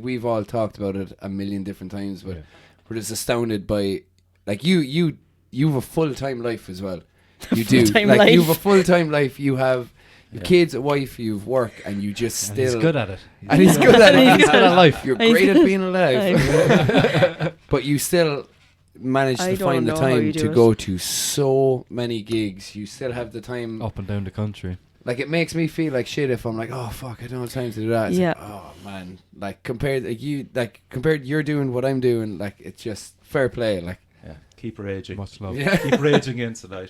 C: we've all talked about it a million different times, but we're just astounded by like you have a full-time life as well. You do.
D: Full-time
C: Like
D: life.
C: you have a full-time life. You have kids, a wife, you've work, and you just
B: And
C: still
B: he's good at it.
C: and he's good at it.
B: He's good at life.
C: You're great at being alive, but you still manage
D: I
C: to
D: don't
C: find the
D: know how
C: time
D: you do
C: to
D: it.
C: go to so many gigs. You still have the time.
B: Up and down the country.
C: Like it makes me feel like shit if I'm like, oh fuck, I don't have time to do that. It's
D: Yeah.
C: like, oh man, like compared you're doing what I'm doing, like it's just fair play. Like
A: Yeah. Keep raging.
B: Much love.
C: yeah.
A: Keep raging in tonight.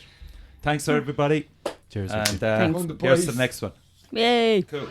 A: Thanks everybody.
B: Cheers.
A: And
B: Richie.
A: here's to the next one.
D: Yay.
A: Cool.